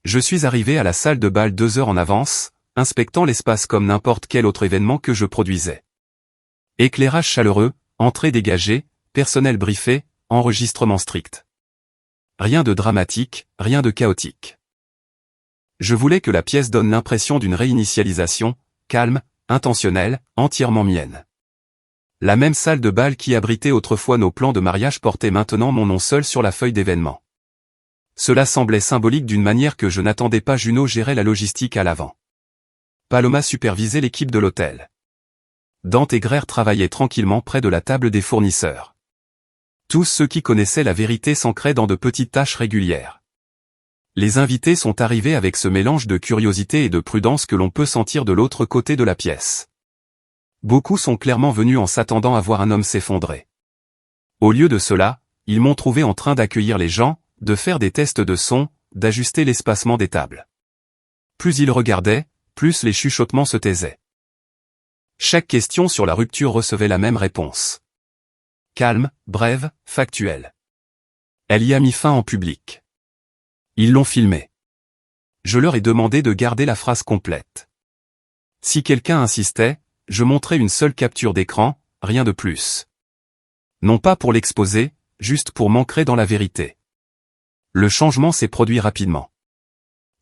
Je suis arrivé à la salle de bal 2 heures en avance, inspectant l'espace comme n'importe quel autre événement que je produisais. Éclairage chaleureux, entrée dégagée, personnel briefé, enregistrement strict. Rien de dramatique, rien de chaotique. Je voulais que la pièce donne l'impression d'une réinitialisation, calme, intentionnelle, entièrement mienne. La même salle de bal qui abritait autrefois nos plans de mariage portait maintenant mon nom seul sur la feuille d'événement. Cela semblait symbolique d'une manière que je n'attendais pas. Juno gérait la logistique à l'avant. Paloma supervisait l'équipe de l'hôtel. Dante et Greer travaillaient tranquillement près de la table des fournisseurs. Tous ceux qui connaissaient la vérité s'ancraient dans de petites tâches régulières. Les invités sont arrivés avec ce mélange de curiosité et de prudence que l'on peut sentir de l'autre côté de la pièce. Beaucoup sont clairement venus en s'attendant à voir un homme s'effondrer. Au lieu de cela, ils m'ont trouvé en train d'accueillir les gens, de faire des tests de son, d'ajuster l'espacement des tables. Plus ils regardaient, plus les chuchotements se taisaient. Chaque question sur la rupture recevait la même réponse. Calme, brève, factuelle. Elle y a mis fin en public. Ils l'ont filmé. Je leur ai demandé de garder la phrase complète. Si quelqu'un insistait, je montrais une seule capture d'écran, rien de plus. Non pas pour l'exposer, juste pour m'ancrer dans la vérité. Le changement s'est produit rapidement.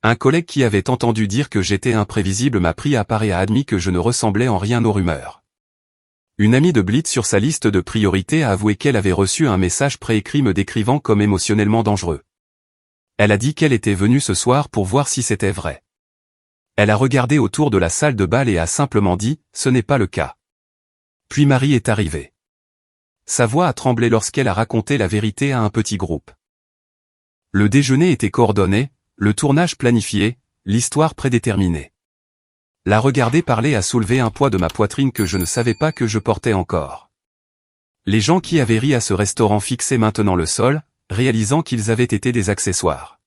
Un collègue qui avait entendu dire que j'étais imprévisible m'a pris à part et a admis que je ne ressemblais en rien aux rumeurs. Une amie de Blitz sur sa liste de priorités a avoué qu'elle avait reçu un message préécrit me décrivant comme émotionnellement dangereux. Elle a dit qu'elle était venue ce soir pour voir si c'était vrai. Elle a regardé autour de la salle de bal et a simplement dit « ce n'est pas le cas ». Puis Marie est arrivée. sa voix a tremblé lorsqu'elle a raconté la vérité à un petit groupe. Le déjeuner était coordonné, le tournage planifié, l'histoire prédéterminée. La regarder parler a soulevé un poids de ma poitrine que je ne savais pas que je portais encore. Les gens qui avaient ri à ce restaurant fixaient maintenant le sol, réalisant qu'ils avaient été des accessoires.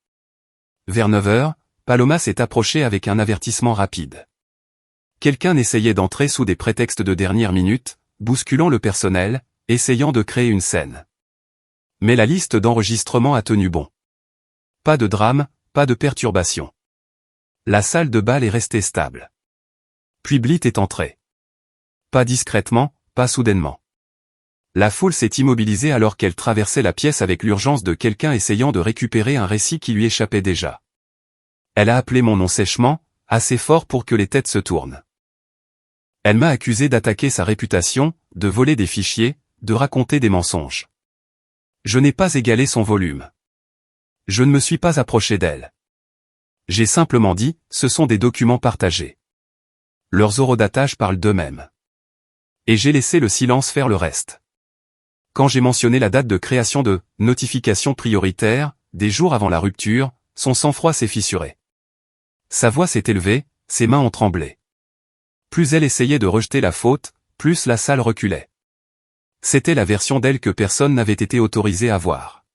Vers 9 heures, Paloma s'est approchée avec un avertissement rapide. Quelqu'un essayait d'entrer sous des prétextes de dernière minute, bousculant le personnel, essayant de créer une scène. Mais la liste d'enregistrement a tenu bon. Pas de drame, pas de perturbation. La salle de bal est restée stable. Puis Blit est entré. Pas discrètement, pas soudainement. La foule s'est immobilisée alors qu'elle traversait la pièce avec l'urgence de quelqu'un essayant de récupérer un récit qui lui échappait déjà. Elle a appelé mon nom sèchement, assez fort pour que les têtes se tournent. Elle m'a accusé d'attaquer sa réputation, de voler des fichiers, de raconter des mensonges. Je n'ai pas égalé son volume. Je ne me suis pas approché d'elle. J'ai simplement dit, ce sont des documents partagés. Leurs horodatage parlent d'eux-mêmes. Et j'ai laissé le silence faire le reste. Quand j'ai mentionné la date de création de « notification prioritaire », des jours avant la rupture, son sang-froid s'est fissuré. Sa voix s'est élevée, ses mains ont tremblé. Plus elle essayait de rejeter la faute, plus la salle reculait. C'était la version d'elle que personne n'avait été autorisé à voir.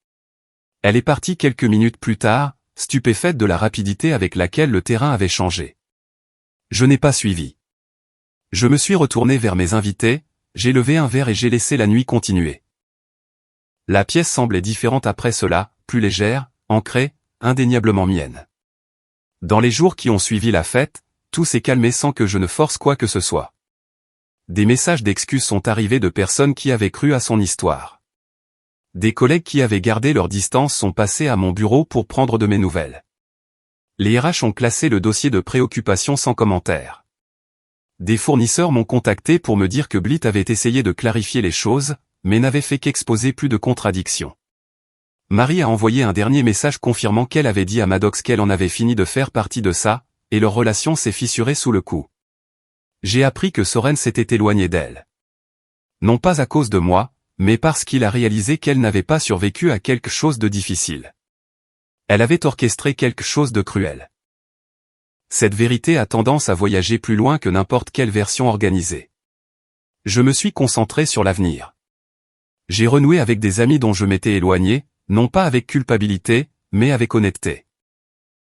Elle est partie quelques minutes plus tard, stupéfaite de la rapidité avec laquelle le terrain avait changé. Je n'ai pas suivi. Je me suis retourné vers mes invités, j'ai levé un verre et j'ai laissé la nuit continuer. La pièce semblait différente après cela, plus légère, ancrée, indéniablement mienne. Dans les jours qui ont suivi la fête, tout s'est calmé sans que je ne force quoi que ce soit. Des messages d'excuses sont arrivés de personnes qui avaient cru à son histoire. Des collègues qui avaient gardé leur distance sont passés à mon bureau pour prendre de mes nouvelles. Les RH ont classé le dossier de préoccupation sans commentaire. Des fournisseurs m'ont contacté pour me dire que Blit avait essayé de clarifier les choses, mais n'avait fait qu'exposer plus de contradictions. Marie a envoyé un dernier message confirmant qu'elle avait dit à Maddox qu'elle en avait fini de faire partie de ça, et leur relation s'est fissurée sous le coup. J'ai appris que Soren s'était éloigné d'elle. Non pas à cause de moi, mais parce qu'il a réalisé qu'elle n'avait pas survécu à quelque chose de difficile. Elle avait orchestré quelque chose de cruel. Cette vérité a tendance à voyager plus loin que n'importe quelle version organisée. Je me suis concentré sur l'avenir. J'ai renoué avec des amis dont je m'étais éloigné, non pas avec culpabilité, mais avec honnêteté.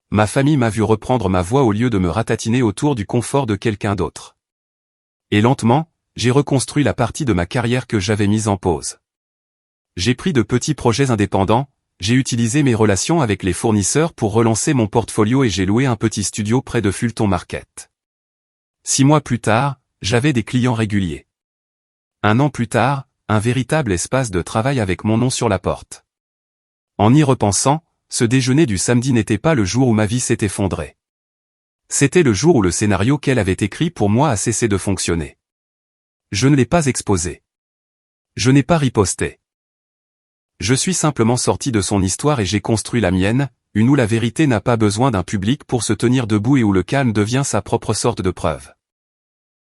Ma famille m'a vu reprendre ma voie au lieu de me ratatiner autour du confort de quelqu'un d'autre. Et lentement, j'ai reconstruit la partie de ma carrière que j'avais mise en pause. J'ai pris de petits projets indépendants, j'ai utilisé mes relations avec les fournisseurs pour relancer mon portfolio et j'ai loué un petit studio près de Fulton Market. 6 mois plus tard, j'avais des clients réguliers. 1 an plus tard, un véritable espace de travail avec mon nom sur la porte. En y repensant, ce déjeuner du samedi n'était pas le jour où ma vie s'est effondrée. C'était le jour où le scénario qu'elle avait écrit pour moi a cessé de fonctionner. Je ne l'ai pas exposé. Je n'ai pas riposté. Je suis simplement sorti de son histoire et j'ai construit la mienne, une où la vérité n'a pas besoin d'un public pour se tenir debout et où le calme devient sa propre sorte de preuve.